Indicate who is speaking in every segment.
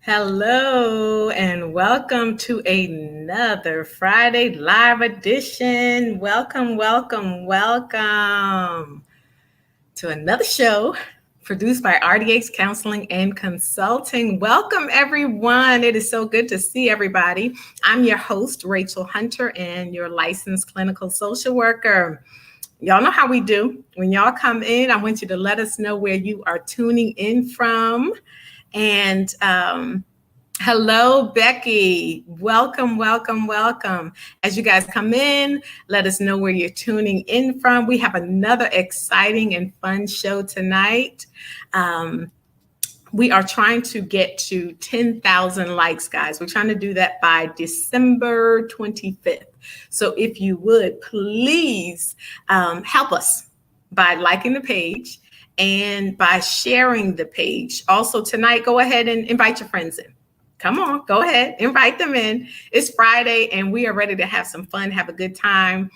Speaker 1: Hello and welcome to another Friday live edition. Welcome to another show produced by RDX Counseling and Consulting. Welcome everyone. It is so good to see everybody. I'm your host, Rachel Hunter, and your licensed clinical social worker. Y'all know how we do. When y'all come in, I want you to let us know where you are tuning in from. And hello, Becky. Welcome. As you guys come in, let us know where you're tuning in from. We have another exciting and fun show tonight. We are trying to get to 10,000 likes, guys. We're trying to do that by December 25th. So if you would, please help us by liking the page and by sharing the page. Also tonight, go ahead and invite your friends in. Come on, go ahead, invite them in. It's Friday and we are ready to have some fun, have a good time.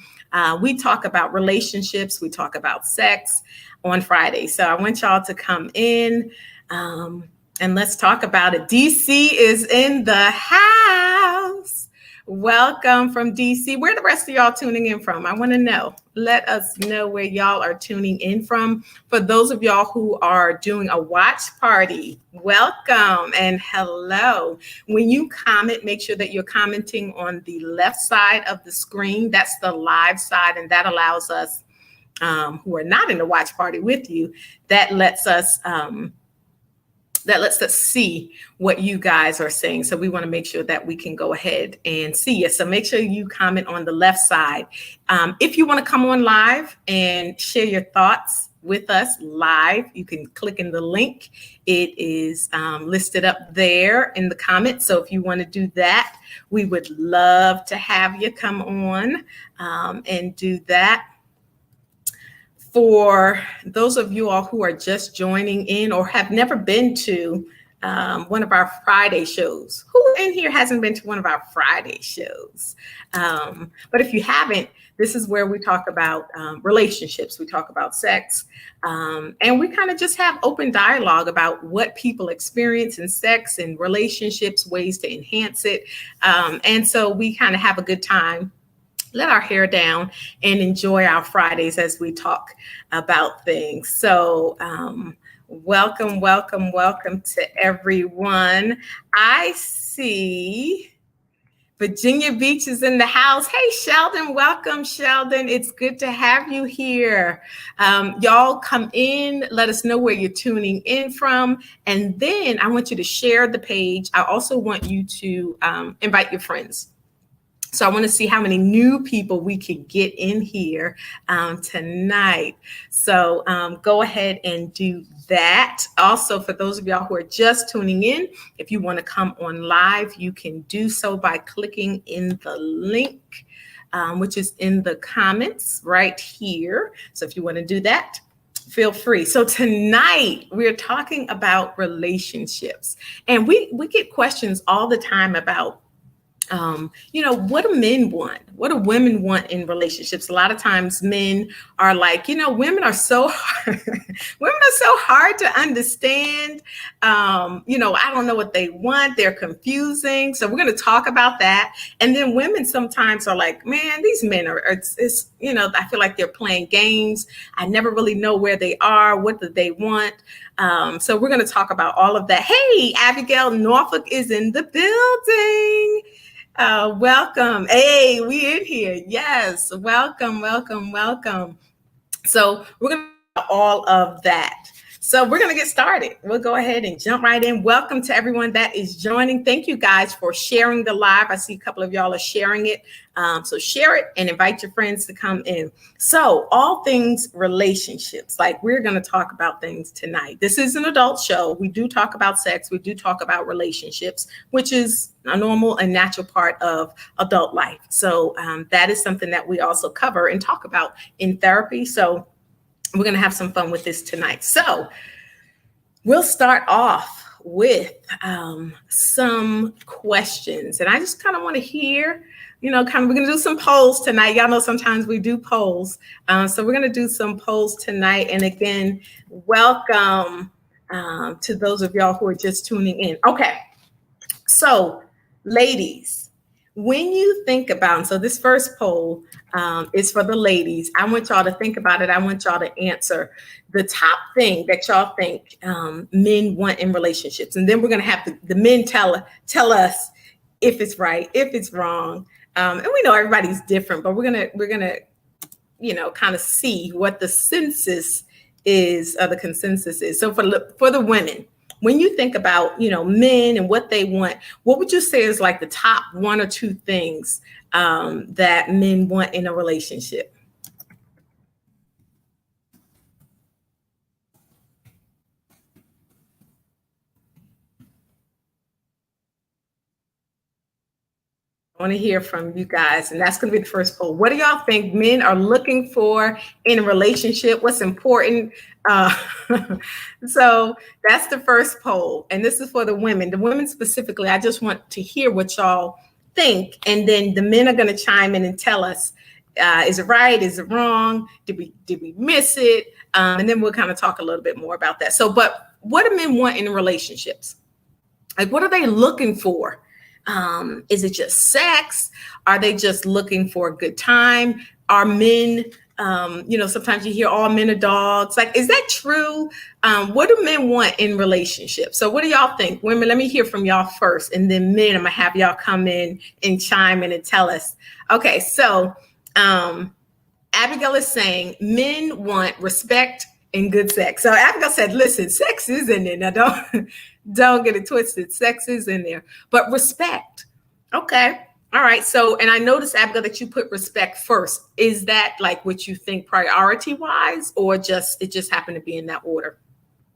Speaker 1: We talk about relationships, we talk about sex on Friday. So I want y'all to come in and let's talk about it. DC is in the house. Welcome from DC. Where the rest of y'all tuning in from? I want to know. Let us know where y'all are tuning in from. For those of y'all who are doing a watch party, welcome and hello. When you comment, make sure that you're commenting on the left side of the screen. That's the live side, and that allows us who are not in the watch party with you, that lets us see what you guys are saying. So we want to make sure that we can go ahead and see you. So make sure you comment on the left side. If you want to come on live and share your thoughts with us live, you can click in the link. It is listed up there in the comments. So if you want to do that, we would love to have you come on and do that. For those of you all who are just joining in or have never been to one of our Friday shows, who in here hasn't been to one of our Friday shows? But if you haven't, this is where we talk about relationships, we talk about sex, and we kind of just have open dialogue about what people experience in sex and relationships, ways to enhance it. And so we kind of have a good time, let our hair down, and enjoy our Fridays as we talk about things. So welcome to everyone. I see Virginia Beach is in the house. Hey, Sheldon, welcome, Sheldon. It's good to have you here. Y'all come in, let us know where you're tuning in from, and then I want you to share the page. I also want you to invite your friends. So I want to see how many new people we could get in here tonight. So go ahead and do that. Also, for those of y'all who are just tuning in, if you want to come on live, you can do so by clicking in the link, which is in the comments right here. So if you want to do that, feel free. So tonight we're talking about relationships, and we get questions all the time about what do men want? What do women want in relationships? A lot of times men are like, women are so hard. Women are so hard to understand. I don't know what they want. They're confusing. So we're going to talk about that. And then women sometimes are like, man, these men I feel like they're playing games. I never really know where they are. What do they want? So we're going to talk about all of that. Hey, Abigail Norfolk is in the building. Welcome. Hey, we in here. Yes. Welcome. So we're going to do all of that. So we're going to get started. We'll go ahead and jump right in. Welcome to everyone that is joining. Thank you guys for sharing the live. I see a couple of y'all are sharing it. So share it and invite your friends to come in. So all things relationships, like we're going to talk about things tonight. This is an adult show. We do talk about sex. We do talk about relationships, which is a normal and natural part of adult life. So that is something that we also cover and talk about in therapy. So we're going to have some fun with this tonight. So we'll start off with some questions. And I just kind of want to hear, we're going to do some polls tonight. Y'all know sometimes we do polls. So we're going to do some polls tonight. And again, welcome to those of y'all who are just tuning in. Okay. So, ladies, when you think about, and so this first poll is for the ladies. I want y'all to think about it. I want y'all to answer the top thing that y'all think men want in relationships, and then we're going to have the men tell us if it's right, if it's wrong, and we know everybody's different, but we're gonna kind of see what the census is, the consensus is. So for the women, when you think about, men and what they want, what would you say is like the top one or two things that men want in a relationship? I want to hear from you guys, and that's going to be the first poll. What do y'all think men are looking for in a relationship? What's important? So that's the first poll, and this is for the women. The women specifically, I just want to hear what y'all think, and then the men are going to chime in and tell us, is it right? Is it wrong? Did we miss it? And then we'll kind of talk a little bit more about that. So, but what do men want in relationships? Like, what are they looking for? Is it just sex? Are they just looking for a good time? Are men, sometimes you hear all men are dogs. Like, is that true? What do men want in relationships? So what do y'all think? Women, let me hear from y'all first. And then men, I'm gonna have y'all come in and chime in and tell us. Okay, so Abigail is saying men want respect and good sex. So Abigail said, listen, sex is in there. Now don't get it twisted. Sex is in there, but respect. Okay. All right. So, and I noticed, Abigail, that you put respect first. Is that like what you think priority wise, or it just happened to be in that order?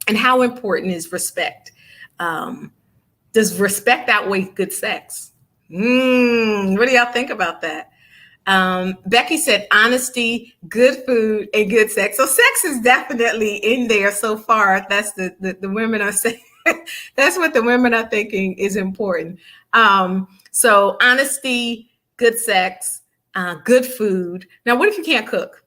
Speaker 1: And how important is respect? Does respect outweigh good sex? What do y'all think about that? Becky said honesty, good food, and good sex. So sex is definitely in there so far. That's the women are saying. That's what the women are thinking is important. So honesty, good sex, good food. Now, what if you can't cook,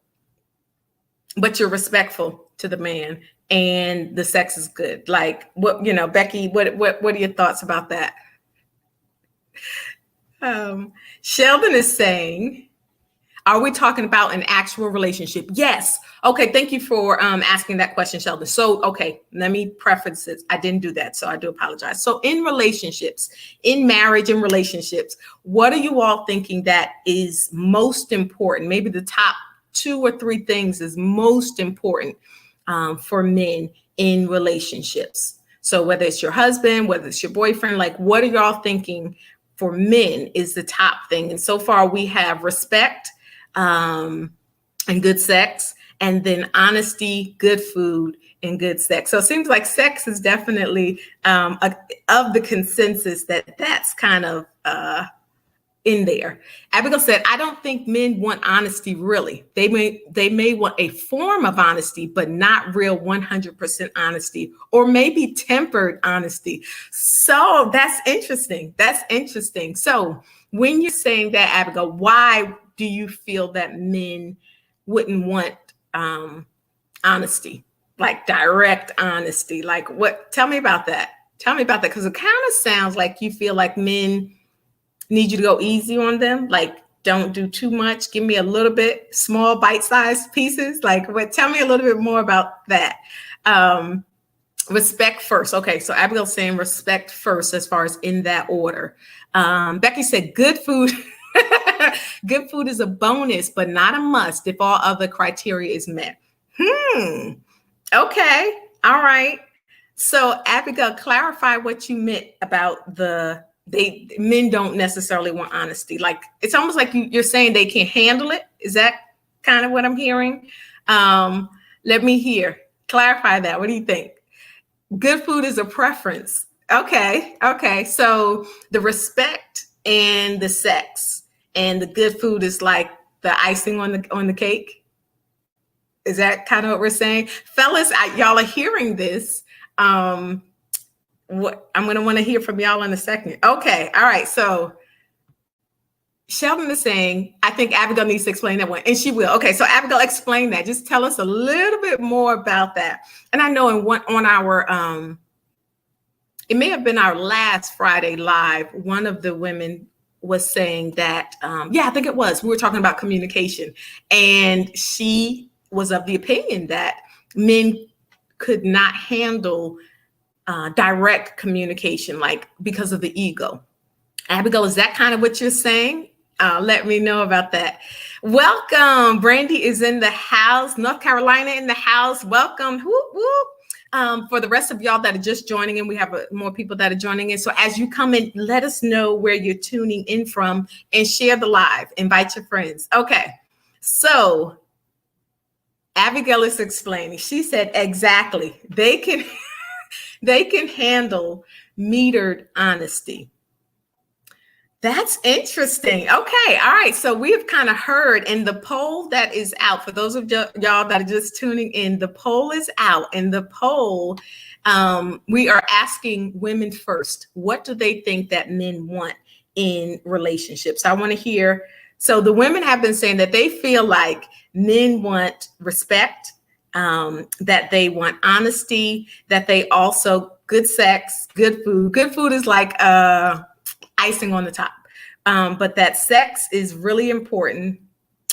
Speaker 1: but you're respectful to the man and the sex is good? Like, what, Becky, what are your thoughts about that? Sheldon is saying, are we talking about an actual relationship? Yes. Okay. Thank you for asking that question, Sheldon. So, okay, let me preface this. I didn't do that, so I do apologize. So in relationships, in marriage and relationships, what are you all thinking that is most important? Maybe the top 2 or 3 things is most important for men in relationships. So whether it's your husband, whether it's your boyfriend, like what are y'all thinking for men is the top thing? And so far we have respect, and good sex, and then honesty, good food, and good sex. So it seems like sex is definitely of the consensus that's kind of in there. Abigail said, I don't think men want honesty really. They may want a form of honesty, but not real 100% honesty, or maybe tempered honesty. So that's interesting. That's interesting. So when you're saying that, Abigail, why do you feel that men wouldn't want honesty, like direct honesty? Like what? Tell me about that. Tell me about that, because it kind of sounds like you feel like men need you to go easy on them. Like, don't do too much. Give me a little bit, small bite-sized pieces. Like, what? Tell me a little bit more about that. Respect first. Okay, so Abigail's saying respect first as far as in that order. Becky said good food. Good food is a bonus, but not a must if all other criteria is met. Okay. All right. So Abigail, clarify what you meant about men don't necessarily want honesty. Like, it's almost like you're saying they can't handle it. Is that kind of what I'm hearing? Let me hear. Clarify that. What do you think? Good food is a preference. Okay. Okay. So the respect and the sex and the good food is like the icing on the cake. Is that kind of what we're saying? Fellas, y'all are hearing this. What I'm going to want to hear from y'all in a second. Okay. All right. So Sheldon is saying, I think Abigail needs to explain that one, and she will. Okay. So Abigail, explain that. Just tell us a little bit more about that. And I know on our it may have been our last Friday live. One of the women was saying that, yeah, I think it was. We were talking about communication, and she was of the opinion that men could not handle direct communication, like because of the ego. Abigail, is that kind of what you're saying? Let me know about that. Welcome. Brandy is in the house. North Carolina in the house. Welcome. Whoop, whoop. For the rest of y'all that are just joining in, we have more people that are joining in. So as you come in, let us know where you're tuning in from and share the live. Invite your friends. Okay. So Abigail is explaining. She said, exactly. They can handle metered honesty. That's interesting. Okay. All right. So we've kind of heard, and the poll that is out, for those of y'all that are just tuning in, the poll is out. And the poll, we are asking women first, what do they think that men want in relationships? I want to hear. So the women have been saying that they feel like men want respect, that they want honesty, that they also good sex, good food. Good food is like icing on the top. But that sex is really important.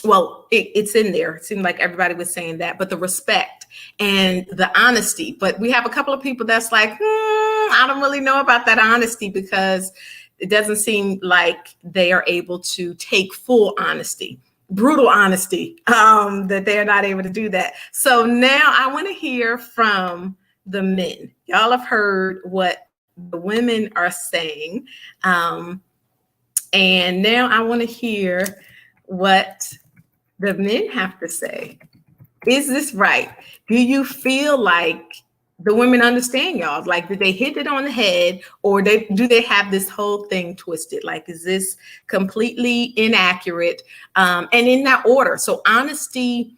Speaker 1: Well, it's in there. It seemed like everybody was saying that, but the respect and the honesty. But we have a couple of people that's like, I don't really know about that honesty, because it doesn't seem like they are able to take full honesty, brutal honesty, that they are not able to do that. So now I want to hear from the men. Y'all have heard what the women are saying. And now I want to hear what the men have to say. Is this right? Do you feel like the women understand y'all? Like, did they hit it on the head, or do they have this whole thing twisted? Like, is this completely inaccurate? And in that order. So honesty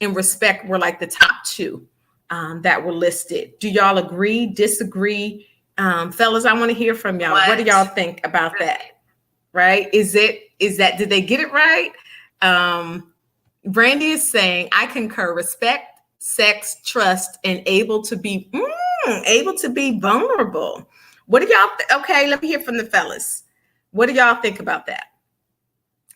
Speaker 1: and respect were like the top two that were listed. Do y'all agree, disagree? Fellas, I want to hear from y'all. What do y'all think about that? Right? Is that, did they get it right? Brandy is saying, I concur, respect, sex, trust, and able to be vulnerable. What do y'all okay, let me hear from the fellas. What do y'all think about that?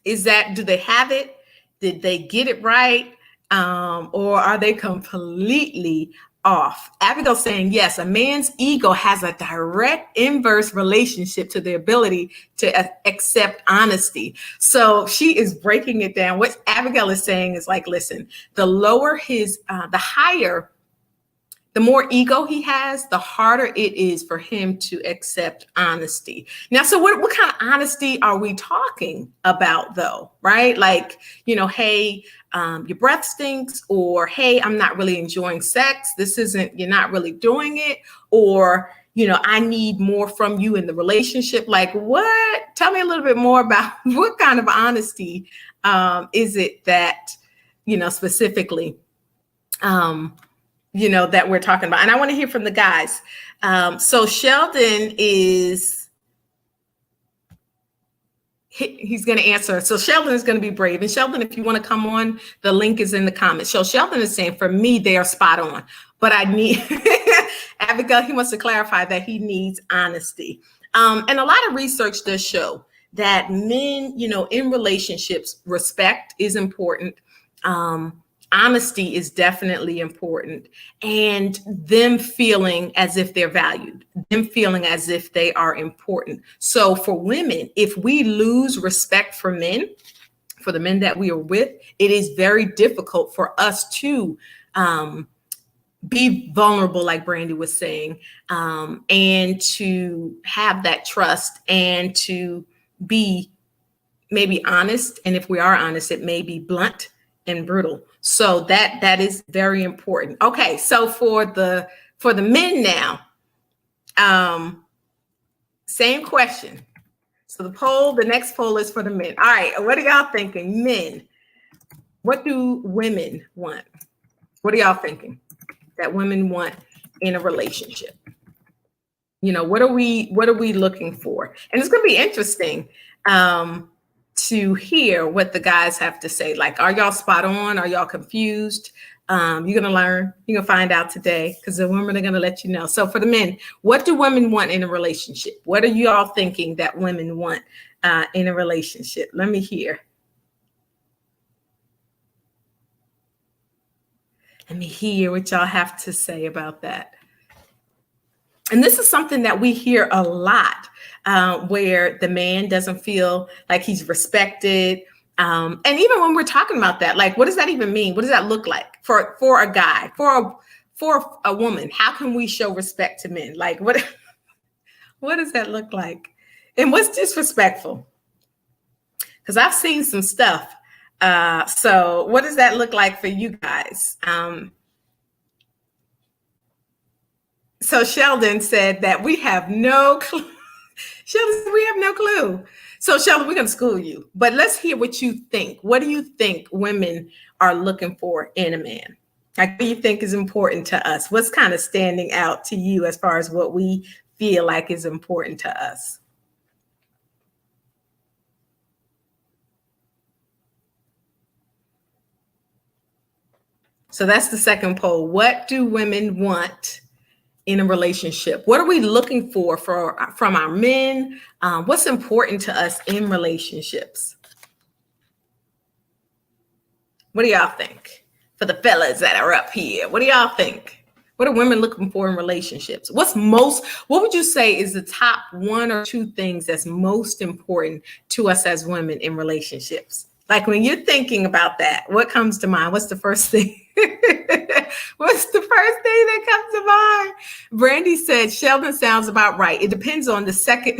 Speaker 1: Is that, do they have it? Did they get it right? Or are they completely off? Abigail saying, yes, a man's ego has a direct inverse relationship to the ability to accept honesty. So she is breaking it down. What Abigail is saying is like, listen, the lower his, the higher, the more ego he has, the harder it is for him to accept honesty. Now, so what kind of honesty are we talking about though, right? Like, hey, your breath stinks, or hey, I'm not really enjoying sex. You're not really doing it. Or, I need more from you in the relationship. Like what? Tell me a little bit more about what kind of honesty is it that, specifically, that we're talking about. And I want to hear from the guys. So Sheldon he's going to answer. So Sheldon is going to be brave. And Sheldon, if you want to come on, the link is in the comments. So Sheldon is saying, for me, they are spot on. But I need, Abigail, he wants to clarify that he needs honesty. And a lot of research does show that men, in relationships, respect is important. Honesty is definitely important, and them feeling as if they're valued, them feeling as if they are important. So for women, if we lose respect for men, for the men that we are with, it is very difficult for us to be vulnerable, like Brandy was saying, and to have that trust and to be maybe honest. And if we are honest, it may be blunt and brutal. So that is very important. Okay, so for the men now, same question. So the next poll is for the men. All right, what are y'all thinking? Men, what do women want? What are y'all thinking that women want in a relationship? What are we looking for? And it's gonna be interesting to hear what the guys have to say. Like, are y'all spot on? Are y'all confused? You're going to learn. You're going to find out today because the women are going to let you know. So for the men, what do women want in a relationship? What are you all thinking that women want in a relationship? Let me hear. Let me hear what y'all have to say about that. And this is something that we hear a lot, where the man doesn't feel like he's respected. And even when we're talking about that, like, what does that even mean? What does that look like for a guy, for a woman? How can we show respect to men? Like, what does that look like? And what's disrespectful? Because I've seen some stuff. So what does that look like for you guys? So Sheldon said that we have no clue. Sheldon, we have no clue. So Sheldon, we're going to school you, but let's hear what you think. What do you think women are looking for in a man? Like, what do you think is important to us? What's kind of standing out to you as far as what we feel like is important to us? So that's the second poll. What do women want in a relationship? What are we looking for from our men? What's important to us in relationships? What do y'all think? For the fellas that are up here, what do y'all think? What are women looking for in relationships? What would you say is the top one or two things that's most important to us as women in relationships? Like, when you're thinking about that, what comes to mind? What's the first thing? What's the first thing that comes to mind? Brandy said, Sheldon sounds about right. It depends on the second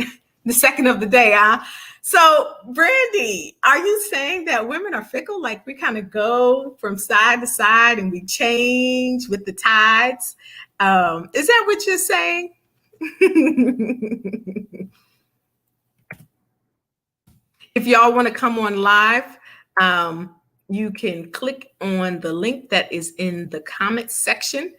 Speaker 1: of the day, huh? So, Brandy, are you saying that women are fickle? Like, we kind of go from side to side and we change with the tides? Is that what you're saying? If y'all want to come on live, you can click on the link that is in the comments section.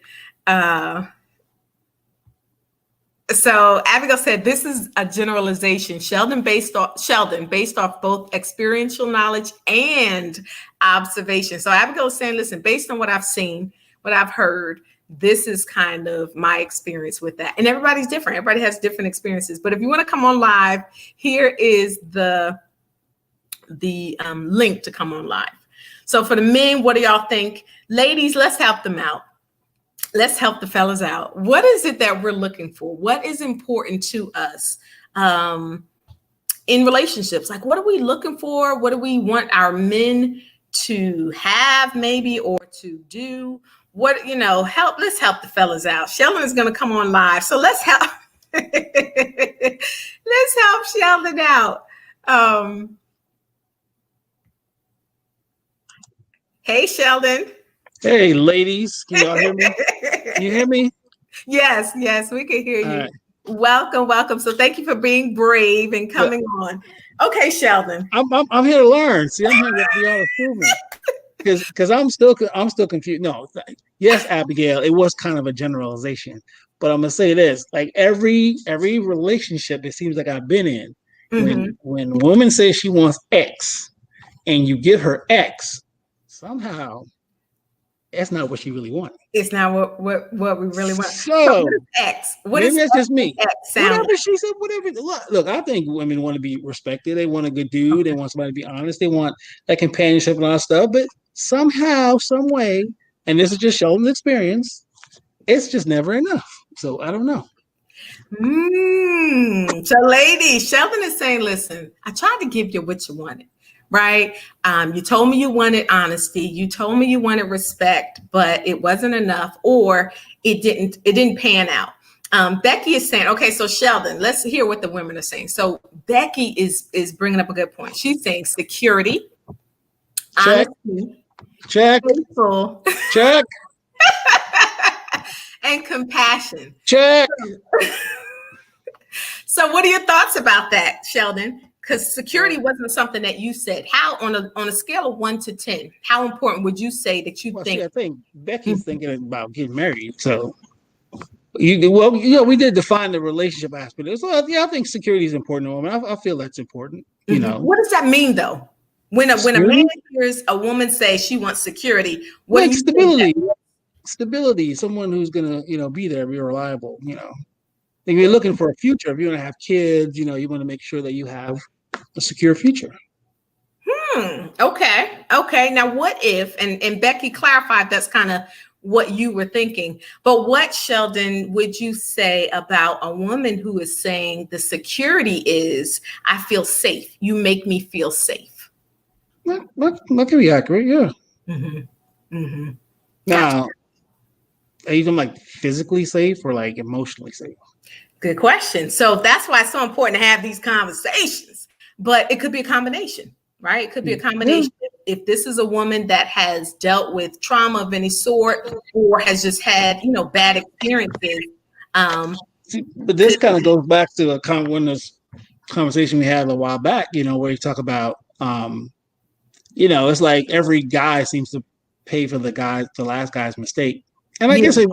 Speaker 1: So Abigail said, this is a generalization. Sheldon based off both experiential knowledge and observation. So Abigail is saying, listen, based on what I've seen, what I've heard, this is kind of my experience with that. And everybody's different. Everybody has different experiences. But if you want to come on live, here is the link to come on live. So for the men, what do y'all think? Ladies, let's help them out. Let's help the fellas out. What is it that we're looking for? What is important to us in relationships? Like, what are we looking for? What do we want our men to have, maybe, or to do? Let's help the fellas out. Sheldon is going to come on live. So let's help. Let's help Sheldon out. Hey, Sheldon.
Speaker 2: Hey, ladies. Can y'all hear me? Can you hear me?
Speaker 1: Yes, we can hear you. Right. Welcome. So thank you for being brave and coming on. Okay, Sheldon.
Speaker 2: I'm here to learn. See, I'm here to be all assuming. Because I'm still confused. No, yes, Abigail, it was kind of a generalization. But I'm gonna say this: like every relationship, it seems like I've been in, when a woman says she wants X, and you give her X, somehow that's not what she really wants.
Speaker 1: It's not what we really want.
Speaker 2: So
Speaker 1: what is X?
Speaker 2: Maybe that's just me.
Speaker 1: Whatever
Speaker 2: like? She said, whatever. Look, I think women want to be respected. They want a good dude. Okay. They want somebody to be honest. They want that companionship and all that stuff. But somehow, some way, and this is just Sheldon's experience, it's just never enough. So I don't know.
Speaker 1: So, ladies, Sheldon is saying, listen, I tried to give you what you wanted. Right. You told me you wanted honesty. You told me you wanted respect, but it wasn't enough, or it didn't pan out. Becky is saying, okay, so Sheldon, let's hear what the women are saying. So Becky is bringing up a good point. She's saying security,
Speaker 2: check,
Speaker 1: honesty,
Speaker 2: check,
Speaker 1: faithful,
Speaker 2: check,
Speaker 1: and compassion.
Speaker 2: Check.
Speaker 1: So what are your thoughts about that, Sheldon? Because security wasn't something that you said. How, on a scale of 1 to 10, how important would you say that you think?
Speaker 2: See, I think Becky's thinking about getting married. So, we did define the relationship aspect. So, I think security is important to women. I feel that's important. You know,
Speaker 1: what does that mean, though? When a man
Speaker 2: Security?
Speaker 1: hears a woman say she wants security, what do
Speaker 2: Like
Speaker 1: you think?
Speaker 2: stability, someone who's gonna, be there, be reliable, If you're looking for a future, if you're gonna have kids, you want to make sure that you have a secure future.
Speaker 1: Okay. Okay. Now, what if, and Becky clarified that's kind of what you were thinking, but what, Sheldon, would you say about a woman who is saying the security is, I feel safe. You make me feel safe.
Speaker 2: That can be accurate, yeah.
Speaker 1: Mm-hmm. Mm-hmm. Gotcha.
Speaker 2: Now, are you talking like physically safe or like emotionally safe?
Speaker 1: Good question. So that's why it's so important to have these conversations, but it could be a combination, right? It could be a combination. Yeah. If this is a woman that has dealt with trauma of any sort or has just had, bad experiences.
Speaker 2: But this kind of goes back to this conversation we had a while back, where you talk about, it's like every guy seems to pay for the last guy's mistake. And I guess it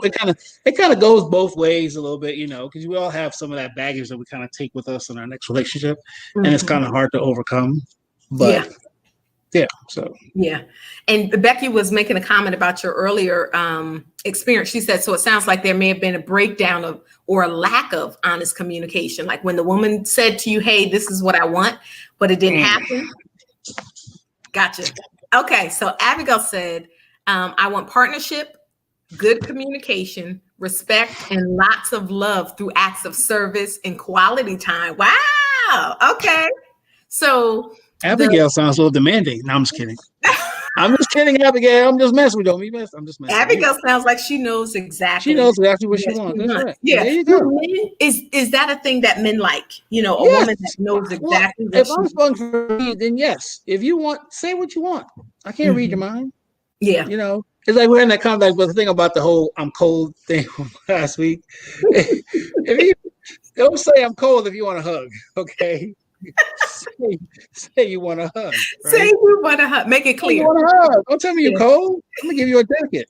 Speaker 2: kind of goes both ways a little bit, because we all have some of that baggage that we kind of take with us in our next relationship, and it's kind of hard to overcome. But yeah.
Speaker 1: And Becky was making a comment about your earlier experience. She said, so it sounds like there may have been a breakdown of or a lack of honest communication, like when the woman said to you, "Hey, this is what I want," but it didn't happen. Gotcha. Okay, so Abigail said, "I want partnership, good communication, respect, and lots of love through acts of service and quality time." Wow. Okay. So
Speaker 2: Abigail sounds a little demanding. No, I'm just kidding. I'm just kidding, Abigail. I'm just messing with you. I'm just messing.
Speaker 1: Abigail sounds like she knows exactly.
Speaker 2: She knows exactly what she wants. That's right.
Speaker 1: Yeah.
Speaker 2: There you go.
Speaker 1: Is that a thing that men like? A woman that knows exactly.
Speaker 2: If I'm spoken for me, then yes. If you want, say what you want. I can't read your mind.
Speaker 1: Yeah.
Speaker 2: It's like we're in that contact, but the thing about the whole "I'm cold" thing from last week. If you don't say "I'm cold" if you want a hug, okay? say you want a hug. Right?
Speaker 1: Say you want a hug. Make it clear.
Speaker 2: You want a hug. Don't tell me you're cold. I'm gonna give you a jacket.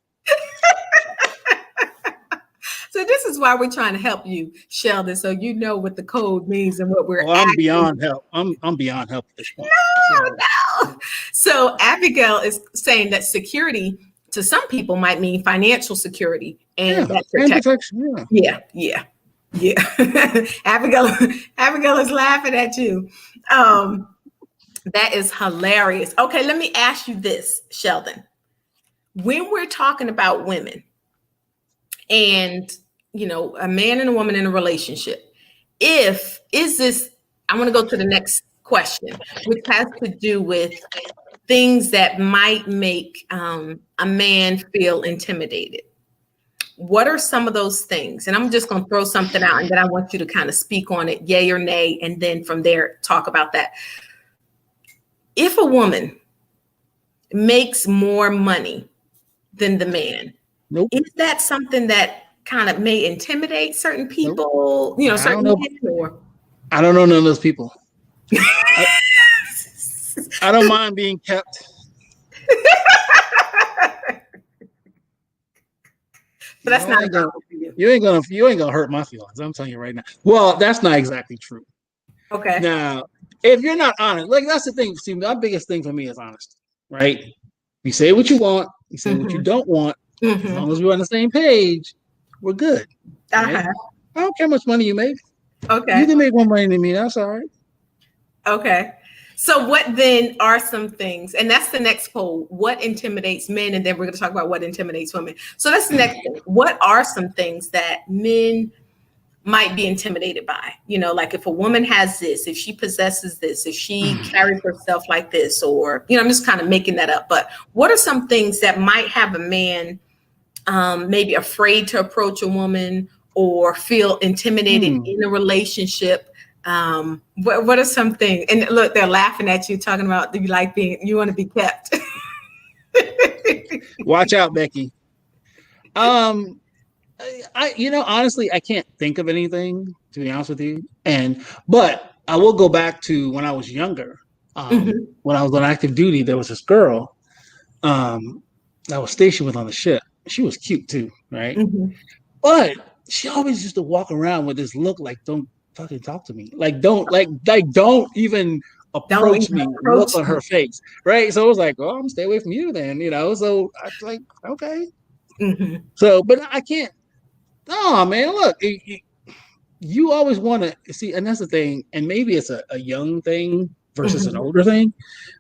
Speaker 1: So this is why we're trying to help you, Sheldon, so you know what the code means and what we're.
Speaker 2: I'm beyond help. I'm beyond help at this point.
Speaker 1: No. So Abigail is saying that security to some people might mean financial security and protection. Yeah. Abigail is laughing at you. That is hilarious. Okay, let me ask you this, Sheldon. When we're talking about women and, a man and a woman in a relationship, I want to go to the next question, which has to do with things that might make a man feel intimidated. What are some of those things? And I'm just going to throw something out and then I want you to kind of speak on it, yay or nay, and then from there, talk about that. If a woman makes more money than the man, is that something that kind of may intimidate certain people? Certain men, or?
Speaker 2: I don't know none of those people. I don't mind being kept.
Speaker 1: But that's not
Speaker 2: you ain't gonna hurt my feelings. I'm telling you right now. Well, that's not exactly true.
Speaker 1: Okay.
Speaker 2: Now, if you're not honest, like that's the thing. See, my biggest thing for me is honesty, right? You say what you want, you say what you don't want. As long as we're on the same page, we're good. Right? I don't care how much money you make.
Speaker 1: Okay.
Speaker 2: You can make more money than me. That's all right.
Speaker 1: Okay. So what then are some things, and that's the next poll, what intimidates men? And then we're going to talk about what intimidates women. So that's the next thing. What are some things that men might be intimidated by? Like if a woman has this, if she possesses this, if she carries herself like this, or, I'm just kind of making that up. But what are some things that might have a man maybe afraid to approach a woman or feel intimidated in a relationship? What are some things? And look, they're laughing at you, talking about you want to be kept.
Speaker 2: Watch out, Becky. Honestly, I can't think of anything, to be honest with you. But I will go back to when I was younger. When I was on active duty, there was this girl that I was stationed with on the ship. She was cute too, right? But she always used to walk around with this look like, don't fucking talk to me. Like, don't even
Speaker 1: Don't
Speaker 2: approach
Speaker 1: even
Speaker 2: me, look
Speaker 1: approach
Speaker 2: on her
Speaker 1: me.
Speaker 2: face, right? So it was like, oh, I'm gonna stay away from you then, So I was like, okay.
Speaker 1: Mm-hmm.
Speaker 2: So, but I can't. No, man, look, you always want to see, and that's the thing, and maybe it's a young thing versus an
Speaker 1: Mm-hmm.
Speaker 2: older thing,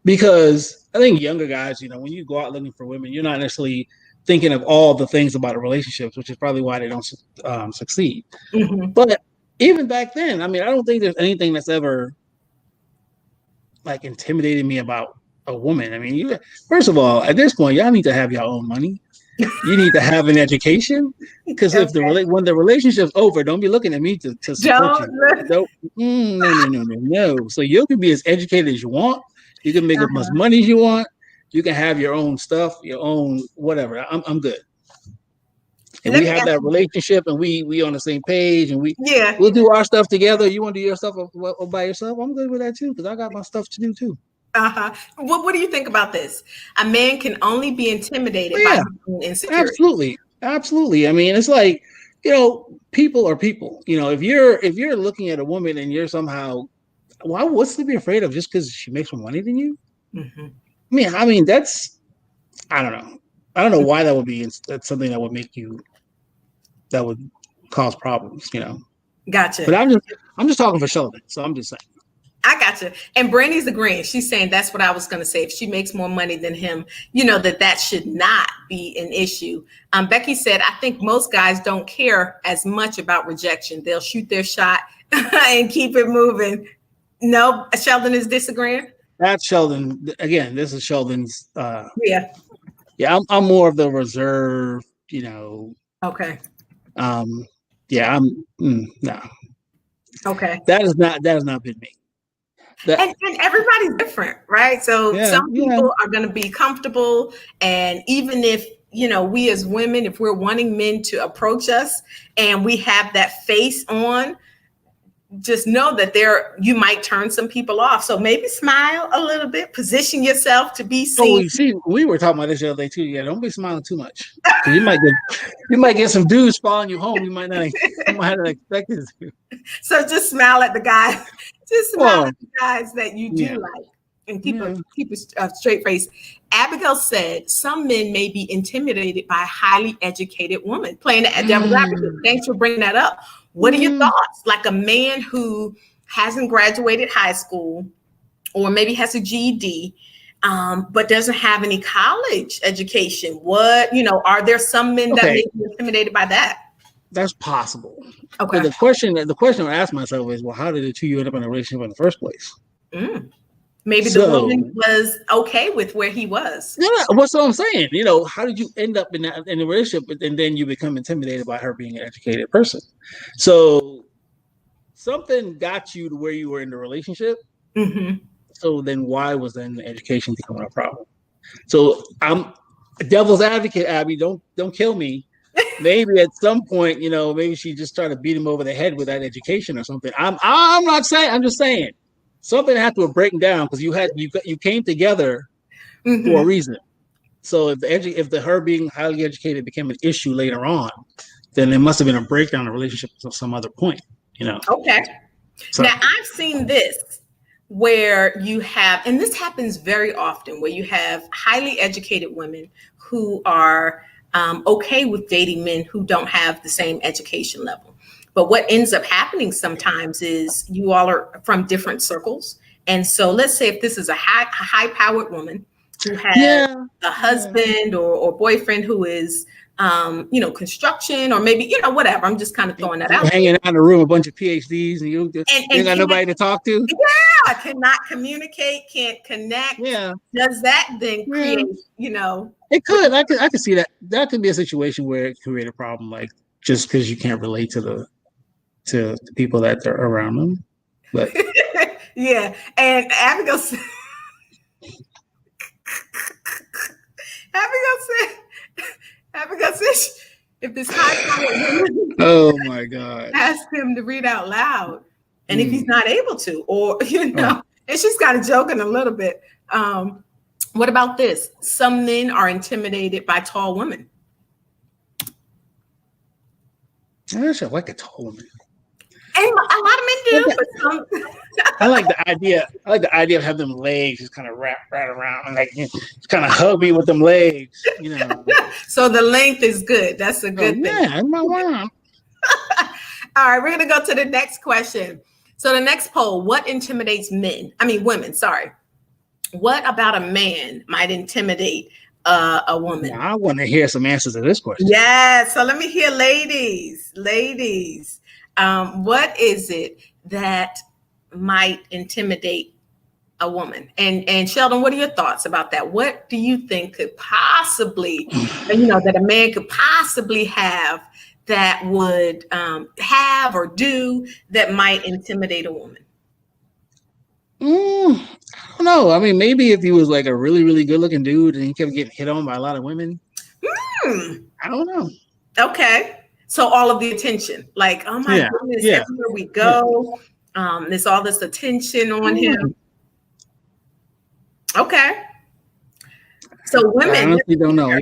Speaker 2: because I think younger guys, when you go out looking for women, you're not necessarily thinking of all the things about the relationships, which is probably why they don't succeed.
Speaker 1: Mm-hmm.
Speaker 2: But even back then, I mean, I don't think there's anything that's ever like intimidated me about a woman. I mean, first of all, at this point, y'all need to have your own money. You need to have an education, because if
Speaker 1: Okay.
Speaker 2: when the relationship's over, don't be looking at me to support
Speaker 1: Don't
Speaker 2: you.
Speaker 1: look.
Speaker 2: No, no. So you can be as educated as you want. You can make as much
Speaker 1: Uh-huh.
Speaker 2: money as you want. You can have your own stuff, your own whatever. I'm good. And
Speaker 1: Let
Speaker 2: we
Speaker 1: me
Speaker 2: have
Speaker 1: ask
Speaker 2: that
Speaker 1: you.
Speaker 2: relationship, and we on the same page, and
Speaker 1: Yeah.
Speaker 2: we'll do our stuff together. You want to do your stuff by yourself? I'm good with that too, because I got my stuff to do too.
Speaker 1: Uh-huh. What do you think about this? A man can only be intimidated
Speaker 2: But
Speaker 1: by
Speaker 2: yeah,
Speaker 1: his own insecurity.
Speaker 2: absolutely. I mean, it's like, people are people. If you're looking at a woman and you're somehow, what's to be afraid of just because she makes more money than you?
Speaker 1: Mm-hmm.
Speaker 2: I mean, that's, I don't know. I don't know why that would be. That's something that would cause problems.
Speaker 1: Gotcha.
Speaker 2: But I'm just talking for Sheldon, so I'm just saying.
Speaker 1: I gotcha. And Brandy's agreeing. She's saying that's what I was going to say. If she makes more money than him, that should not be an issue. Becky said, I think most guys don't care as much about rejection. They'll shoot their shot and keep it moving. No, Sheldon is disagreeing.
Speaker 2: That's Sheldon. Again, this is Sheldon's.
Speaker 1: Yeah.
Speaker 2: Yeah, I'm more of the reserve. You know,
Speaker 1: Okay.
Speaker 2: um, yeah, no.
Speaker 1: Okay.
Speaker 2: That has not been me. That
Speaker 1: And everybody's different, right? So
Speaker 2: yeah,
Speaker 1: some
Speaker 2: yeah.
Speaker 1: people are going to be comfortable. And even if, we as women, if we're wanting men to approach us and we have that face on, just know that you might turn some people off. So maybe smile a little bit, position yourself to be
Speaker 2: Oh,
Speaker 1: seen.
Speaker 2: we see. We were talking about this the other day too. Yeah, don't be smiling too much, because you might get some dudes following you home. You might not expect it to.
Speaker 1: So just smile at the guys. Just smile
Speaker 2: Well,
Speaker 1: at the guys that you
Speaker 2: yeah,
Speaker 1: do like, and keep a
Speaker 2: yeah.
Speaker 1: keep a straight face. Abigail said some men may be intimidated by a highly educated woman. Playing the devil's advocate.
Speaker 2: Mm,
Speaker 1: Thanks for bringing that up. What are your
Speaker 2: mm.
Speaker 1: thoughts? Like a man who hasn't graduated high school, or maybe has a GED, but doesn't have any college education. Are there some men that
Speaker 2: Okay,
Speaker 1: may be intimidated by that?
Speaker 2: that's possible. But
Speaker 1: Okay.
Speaker 2: the question I ask myself is, well, how did the two of you end up in a relationship in the first place?
Speaker 1: Mm. Maybe the woman
Speaker 2: So
Speaker 1: was okay with where he was.
Speaker 2: yeah, what's what I'm saying? How did you end up in a relationship, and then you become intimidated by her being an educated person? So something got you to where you were in the relationship.
Speaker 1: Mm-hmm.
Speaker 2: So then why was then the education becoming a problem? So I'm a devil's advocate, Abby. Don't kill me. Maybe at some point, maybe she just tried to beat him over the head with that education or something. I'm not saying. I'm just saying something had to break down, because you came together for a
Speaker 1: Mm-hmm.
Speaker 2: reason. So if the her being highly educated became an issue later on, then there must have been a breakdown in the relationship at some other point.
Speaker 1: Okay.
Speaker 2: So
Speaker 1: Now I've seen this where you have, and this happens very often, where you have highly educated women who are okay with dating men who don't have the same education level. But what ends up happening sometimes is you all are from different circles. And so let's say if this is a high powered woman who has
Speaker 2: yeah,
Speaker 1: a
Speaker 2: yeah.
Speaker 1: husband or boyfriend who is construction, or maybe, whatever. I'm just kind of throwing that
Speaker 2: You're
Speaker 1: out there.
Speaker 2: hanging out in a room with a bunch of PhDs, and you
Speaker 1: And
Speaker 2: ain't got
Speaker 1: can't,
Speaker 2: nobody to talk to.
Speaker 1: yeah, cannot communicate, can't connect.
Speaker 2: Yeah,
Speaker 1: Does that then
Speaker 2: yeah.
Speaker 1: create,
Speaker 2: It could. I could see that. That could be a situation where it create a problem, like just because you can't relate to the people that are around them. But
Speaker 1: yeah. And Abigail said, Abigail said, Abigail said, if this high powered woman
Speaker 2: oh my God.
Speaker 1: ask him to read out loud, and if he's
Speaker 2: Mm.
Speaker 1: not able to, or
Speaker 2: Oh.
Speaker 1: and she's kind of joking a little bit. What about this? Some men are intimidated by tall women.
Speaker 2: I actually like a tall woman.
Speaker 1: And a lot of men do, but some.
Speaker 2: I like the idea. I like the idea of having them legs just kind of wrap right around and like just kind of hug me with them legs, you know.
Speaker 1: So the length is good. That's a good thing.
Speaker 2: Yeah, my wow.
Speaker 1: All right, we're gonna go to the next question. So the next poll: what intimidates men? I mean, women. Sorry. What about a man might intimidate a woman?
Speaker 2: Now, I want to hear some answers to this question.
Speaker 1: Yeah. So let me hear, ladies. What is it that might intimidate a woman? And Sheldon, what are your thoughts about that? What do you think could possibly, that a man could possibly have that would have or do that might intimidate a woman?
Speaker 2: I don't know. I mean, maybe if he was like a really, really good looking dude and he kept getting hit on by a lot of women. I don't know.
Speaker 1: Okay. So all of the attention, like, oh my goodness, everywhere we go, there's all this attention on him. Okay. So women,
Speaker 2: I honestly don't know.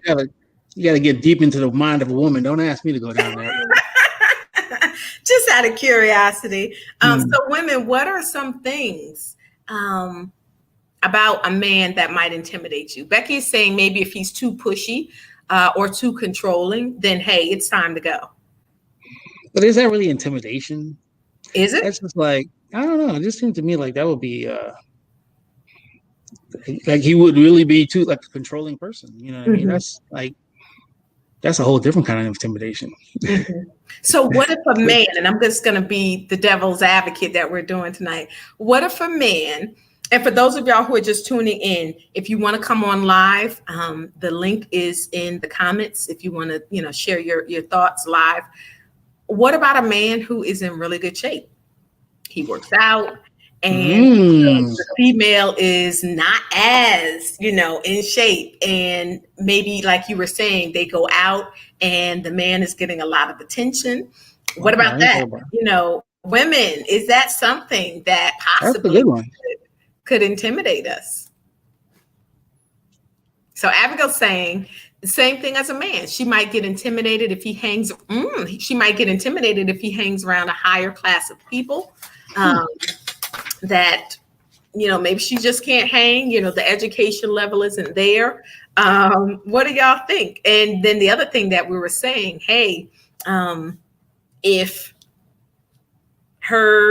Speaker 2: You gotta get deep into the mind of a woman. Don't ask me to go down there.
Speaker 1: Just out of curiosity. So women, what are some things about a man that might intimidate you? Becky is saying maybe if he's too pushy or too controlling, then hey, it's time to go.
Speaker 2: But is that really intimidation?
Speaker 1: Is it?
Speaker 2: That's just like, I don't know. It just seems to me like that would be like he would really be too like a controlling person. You know what I mean? That's a whole different kind of intimidation.
Speaker 1: So what if a man, and I'm just going to be the devil's advocate that we're doing tonight. What if a man, and for those of y'all who are just tuning in, if you want to come on live, the link is in the comments. If you want to, share your thoughts live. What about a man who is in really good shape? He works out and the female is not as, in shape. And maybe like you were saying, they go out and the man is getting a lot of attention. What about that? Women, is that something that possibly could intimidate us? So Abigail's saying the same thing as a man. She might get intimidated if he hangs. She might get intimidated if he hangs around a higher class of people that, maybe she just can't hang. The education level isn't there. What do y'all think? And then the other thing that we were saying, hey, if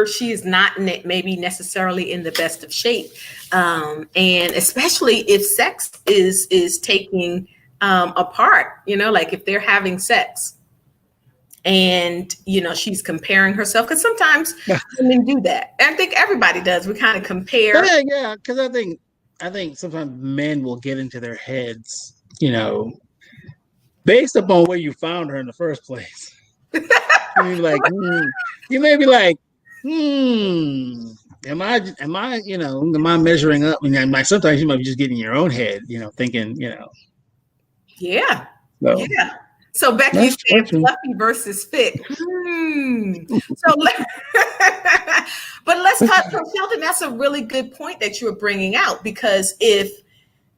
Speaker 1: she is not maybe necessarily in the best of shape, and especially if sex is taking a part, like if they're having sex and she's comparing herself, because sometimes women do that. I think everybody does. We kind of compare.
Speaker 2: Yeah, because I think sometimes men will get into their heads, based upon where you found her in the first place. You may be like, am I measuring up? And like sometimes you might be just getting in your own head, thinking,
Speaker 1: Yeah. So, yeah. So Becky is saying fluffy versus fit. So but let's talk, Sheldon, that's a really good point that you were bringing out, because if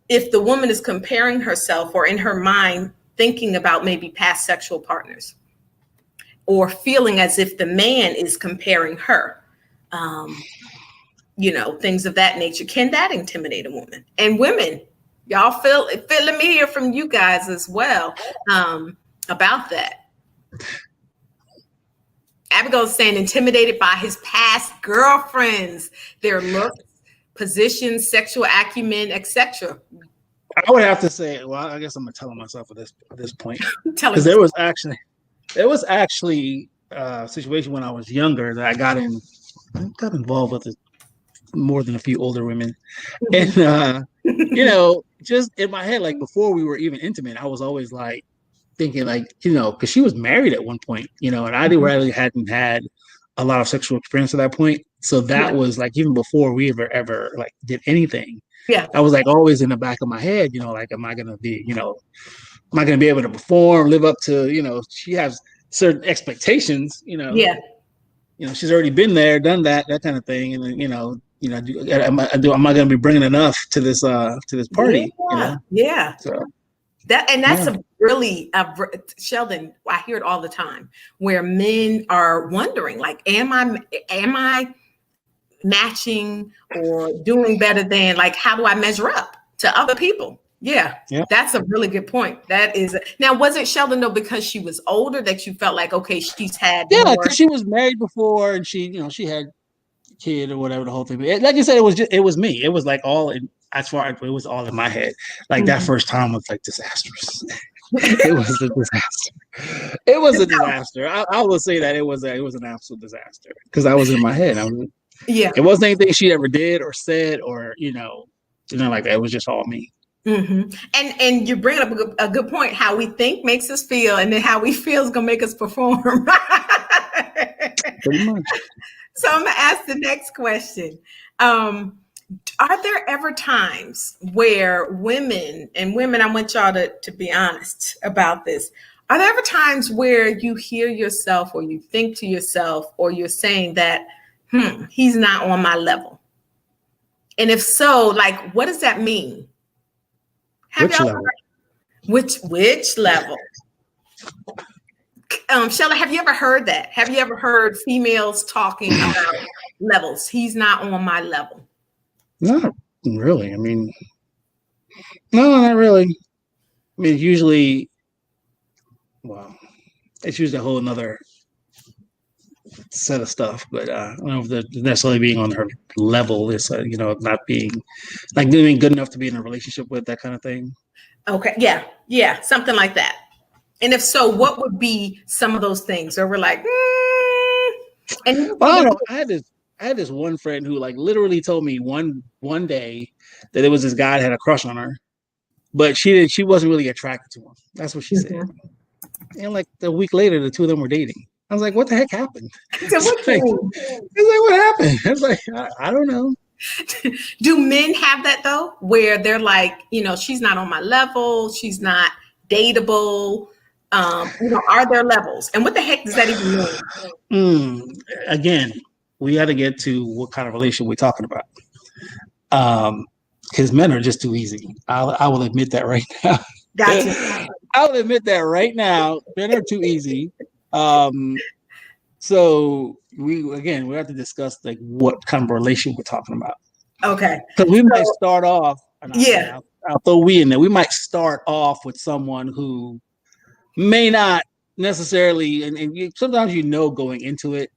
Speaker 1: the woman is comparing herself or in her mind thinking about maybe past sexual partners, or feeling as if the man is comparing her, things of that nature, can that intimidate a woman? And women, y'all let me hear from you guys as well about that. Abigail's saying intimidated by his past girlfriends, their looks, positions, sexual acumen, etc.
Speaker 2: I would have to say, well, I guess I'm gonna tell myself at this point, because there was actually a situation when I was younger that I got involved with more than a few older women, and just in my head, like before we were even intimate, I was always like thinking like, because she was married at one point, and I really hadn't had a lot of sexual experience at that point. So that was like, even before we ever like did anything, I was like always in the back of my head, like, am I going to be able to perform, live up to, she has certain expectations, she's already been there, done that kind of thing. And then, am I going to be bringing enough to this party?
Speaker 1: Yeah. So that's really, Sheldon, I hear it all the time, where men are wondering, like, am I matching or doing better than, like, how do I measure up to other people? Yeah, that's a really good point. That is. Now, was it, Sheldon, though, because she was older that you felt like, okay, she's had more?
Speaker 2: because she was married before and she had a kid or whatever, the whole thing. But like you said, it was me. It was like as far as it was all in my head. Like that first time was like disastrous. It was a disaster. It was a disaster. I will say that it was an absolute disaster because I was in my head. It wasn't anything she ever did or said or like that. It was just all me.
Speaker 1: And you bring up a good point. How we think makes us feel, and then how we feel is gonna make us perform.
Speaker 2: Pretty much.
Speaker 1: So I'm gonna ask the next question. Are there ever times where women, I want y'all to be honest about this. Are there ever times where you hear yourself or you think to yourself or you're saying that, he's not on my level? And if so, like, what does that mean?
Speaker 2: Which level?
Speaker 1: Which level? Sheldon, have you ever heard that? Have you ever heard females talking about levels? He's not on my level.
Speaker 2: Not really. I mean, no, not really. I mean, usually, it's usually a whole nother set of stuff, but I don't know if they're necessarily being on her level is, not being like doing good enough to be in a relationship with, that kind of thing.
Speaker 1: Okay. Yeah. Something like that. And if so, what would be some of those things? Or we're like, and
Speaker 2: I don't know. I had this one friend who like literally told me one day that it was this guy that had a crush on her, but she wasn't really attracted to him. That's what she said. And like a week later, the two of them were dating. I was like, what the heck happened? It's like, what happened? It's like, I don't know.
Speaker 1: Do men have that though, where they're like, she's not on my level, she's not dateable? Are there levels? And what the heck does that even
Speaker 2: mean? Again, we got to get to what kind of relationship we're talking about. Because men are just too easy. I will admit that right now.
Speaker 1: Gotcha.
Speaker 2: I will admit that right now. Men are too easy. So we have to discuss like what kind of relationship we're talking about.
Speaker 1: Okay.
Speaker 2: Because we might start off.
Speaker 1: I'll
Speaker 2: throw we in there. We might start off with someone who may not necessarily, and sometimes going into it.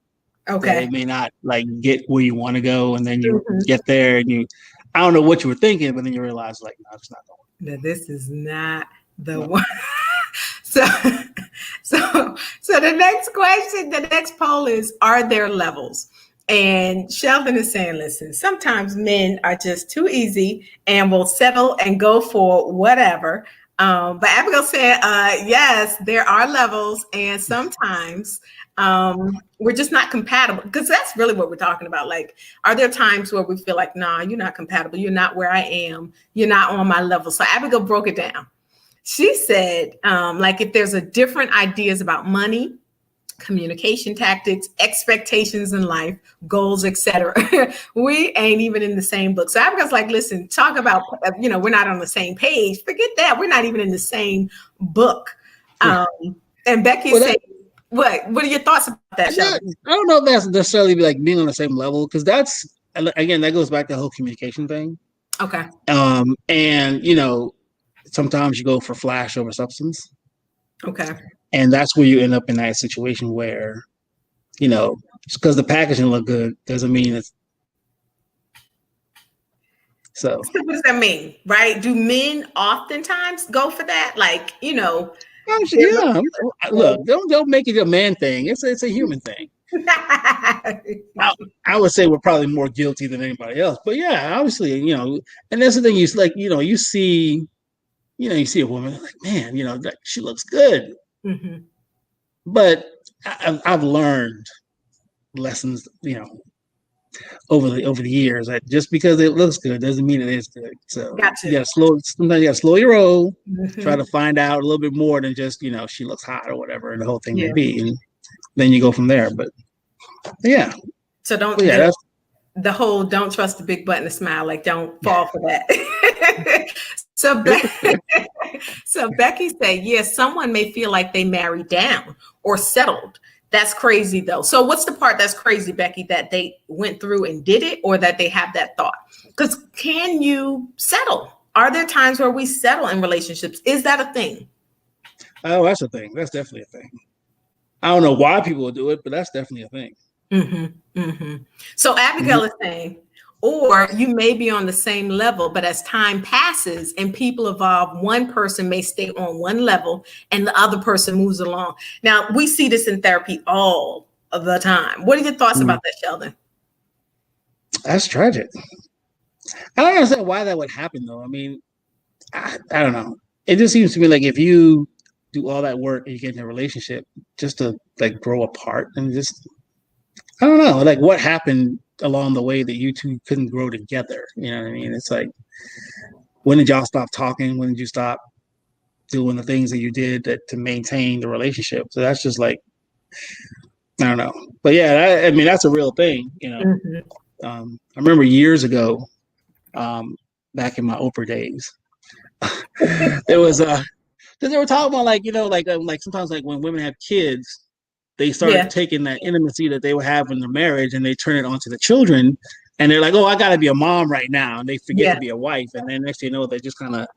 Speaker 1: Okay.
Speaker 2: It may not like get where you want to go, and then you get there, and I don't know what you were thinking, but then you realize like, no, it's not going.
Speaker 1: No, this is not the one. So the next question, the next poll is, are there levels? And Sheldon is saying, listen, sometimes men are just too easy and will settle and go for whatever. But Abigail said, yes, there are levels, and sometimes we're just not compatible, because that's really what we're talking about. Like, are there times where we feel like, nah, you're not compatible, you're not where I am, you're not on my level? So Abigail broke it down. She said, like, if there's a different ideas about money, communication tactics, expectations in life, goals, etc., we ain't even in the same book. So Abigail's like, listen, talk about, we're not on the same page. Forget that. We're not even in the same book. And Becky said, what are your thoughts about that?
Speaker 2: I don't know if that's necessarily like being on the same level, because that's, again, that goes back to the whole communication thing.
Speaker 1: Okay.
Speaker 2: And sometimes you go for flash over substance.
Speaker 1: Okay.
Speaker 2: And that's where you end up in that situation where, just because the packaging look good doesn't mean it's. So
Speaker 1: what does that mean, right? Do men oftentimes go for that? Like,
Speaker 2: yeah. Look, don't make it a man thing. It's a human thing. I would say we're probably more guilty than anybody else. But yeah, obviously, and that's the thing. You like, you see a woman like, man, she looks good.
Speaker 1: Mm-hmm.
Speaker 2: But I've learned lessons, over the years, that just because it looks good doesn't mean it is good. So
Speaker 1: gotcha.
Speaker 2: Sometimes you gotta slow your roll, try to find out a little bit more than just, she looks hot or whatever, and the whole thing may be. And then you go from there. But yeah.
Speaker 1: So that's the whole don't trust the big button to smile, like don't fall for that. So So Becky said, yes, someone may feel like they married down or settled. That's crazy though. So what's the part that's crazy, Becky, that they went through and did it, or that they have that thought? Because can you settle? Are there times where we settle in relationships? Is that a thing?
Speaker 2: Oh, that's a thing. That's definitely a thing. I don't know why people will do it, but that's definitely a thing.
Speaker 1: So Abigail is saying, or you may be on the same level, but as time passes and people evolve, one person may stay on one level and the other person moves along. Now, we see this in therapy all of the time. What are your thoughts about that, Sheldon?
Speaker 2: That's tragic. I don't understand why that would happen, though. I mean, I don't know. It just seems to me like if you do all that work and you get in a relationship just to like grow apart and just, I don't know, like what happened along the way that you two couldn't grow together? You know what I mean? It's like, when did y'all stop talking? When did you stop doing the things that you did to maintain the relationship? So that's just like, I don't know. But yeah, I mean, that's a real thing, you know. I remember years ago, back in my Oprah days, there was because they were talking about like, you know, like sometimes like when women have kids, they start taking that intimacy that they would have in their marriage and they turn it onto the children, and they're like, oh, I gotta be a mom right now, and they forget to be a wife, and then next thing you know, they just kind of,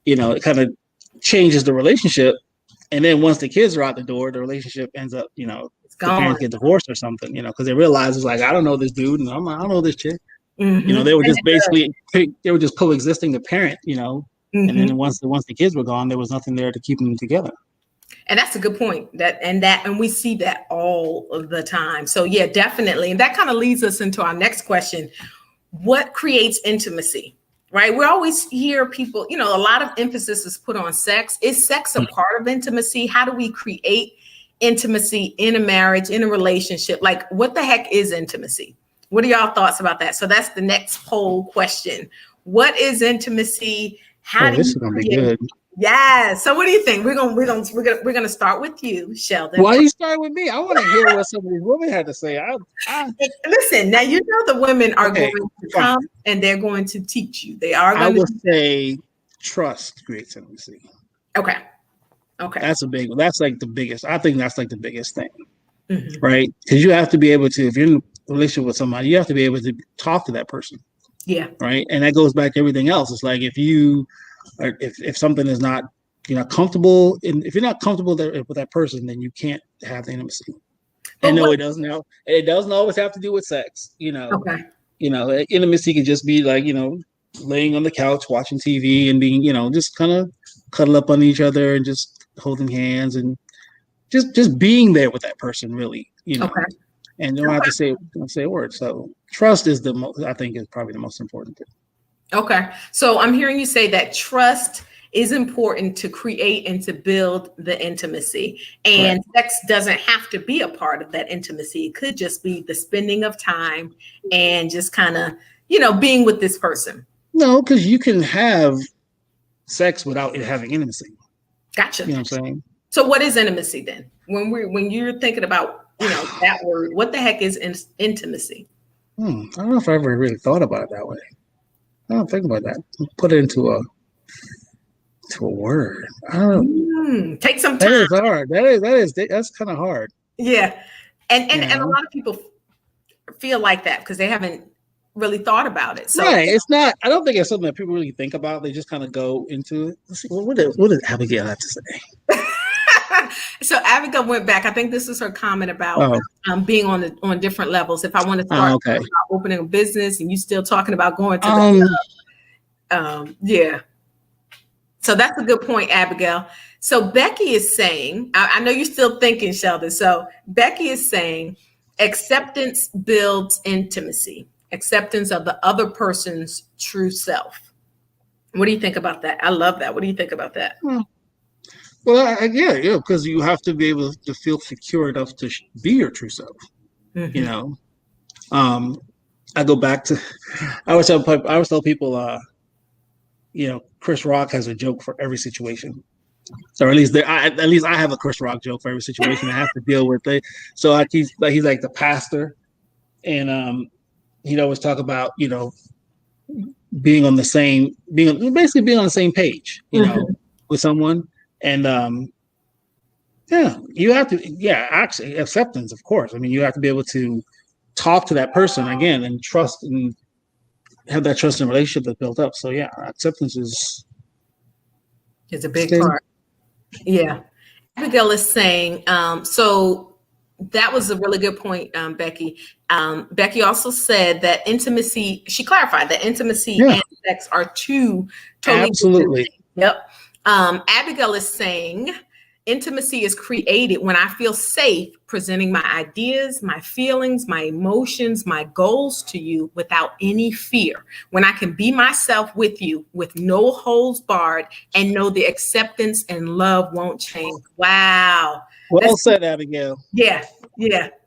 Speaker 2: you know, it kind of changes the relationship, and then once the kids are out the door, the relationship ends up, you know, the parents get divorced or something, you know, because they realize it's like, I don't know this dude, and I don't know this chick. You know, they were just basically coexisting the parent, you know, and then once the kids were gone, there was nothing there to keep them together. And
Speaker 1: that's a good point. And we see that all of the time. So yeah, definitely. And that kind of leads us into our next question. What creates intimacy? Right? We always hear people, you know, a lot of emphasis is put on sex. Is sex a part of intimacy? How do we create intimacy in a marriage, in a relationship? Like, what the heck is intimacy? What are y'all thoughts about that? So that's the next poll question. What is intimacy? How do
Speaker 2: this is gonna be good.
Speaker 1: Yeah. So what do you think? We're gonna start with you, Sheldon.
Speaker 2: Why you start with me? I want to hear what some of these women had to say.
Speaker 1: Listen, now you know the women are going to come and they're going to teach you. They are going
Speaker 2: I would say trust creates intimacy.
Speaker 1: Okay.
Speaker 2: That's a big one. That's like the biggest. I think that's like the biggest thing. Right? Because you have to be able to, if you're in a relationship with somebody, you have to be able to talk to that person.
Speaker 1: Yeah.
Speaker 2: Right. And that goes back to everything else. It's like if something is not, you're not comfortable, and if you're not comfortable with that person, then you can't have the intimacy. And no, it doesn't always have to do with sex. You know, you know, intimacy can just be like, you know, laying on the couch watching TV and being, you know, just kind of cuddle up on each other and just holding hands and just being there with that person, really, you know. And you don't have to say a word. So trust is I think is probably the most important thing.
Speaker 1: Okay. So I'm hearing you say that trust is important to create and to build the intimacy. And sex doesn't have to be a part of that intimacy. It could just be the spending of time and just kind of, you know, being with this person.
Speaker 2: No, because you can have sex without it having intimacy.
Speaker 1: Gotcha.
Speaker 2: You know what I'm saying?
Speaker 1: So what is intimacy then? When you're thinking about, you know, that word, what the heck is intimacy?
Speaker 2: I don't know if I ever really thought about it that way. I don't think about that. Put it into a word. I don't know.
Speaker 1: Take some time.
Speaker 2: That is hard. That's kind of hard.
Speaker 1: Yeah. And a lot of people feel like that because they haven't really thought about it. So
Speaker 2: it's not, I don't think it's something that people really think about. They just kind of go into it. Let's see, what did Abigail have to say?
Speaker 1: So Abigail went back. I think this is her comment about being on different levels. If I want to start about opening a business and you still talking about going to yeah. So that's a good point, Abigail. So Becky is saying, I know you're still thinking, Sheldon. So Becky is saying acceptance builds intimacy, acceptance of the other person's true self. What do you think about that? I love that. What do you think about that?
Speaker 2: Well, yeah, because you have to be able to feel secure enough to be your true self. You know, I go back to, I always tell people, you know, Chris Rock has a joke for every situation, or at least I have a Chris Rock joke for every situation I have to deal with. So he's like the pastor, and he'd always talk about, you know, being on the same page, you know. with someone, and you have to, actually acceptance, of course. I mean, you have to be able to talk to that person again and trust and have that trust and relationship that's built up. So yeah, acceptance is
Speaker 1: a big part. Yeah. Abigail is saying, so that was a really good point, Becky. Becky also said that intimacy, she clarified that intimacy and sex are two totally different things. Yep. Abigail is saying, intimacy is created when I feel safe presenting my ideas, my feelings, my emotions, my goals to you without any fear. When I can be myself with you with no holds barred and know the acceptance and love won't change. Wow.
Speaker 2: Well said, Abigail.
Speaker 1: Yeah.
Speaker 2: Yep.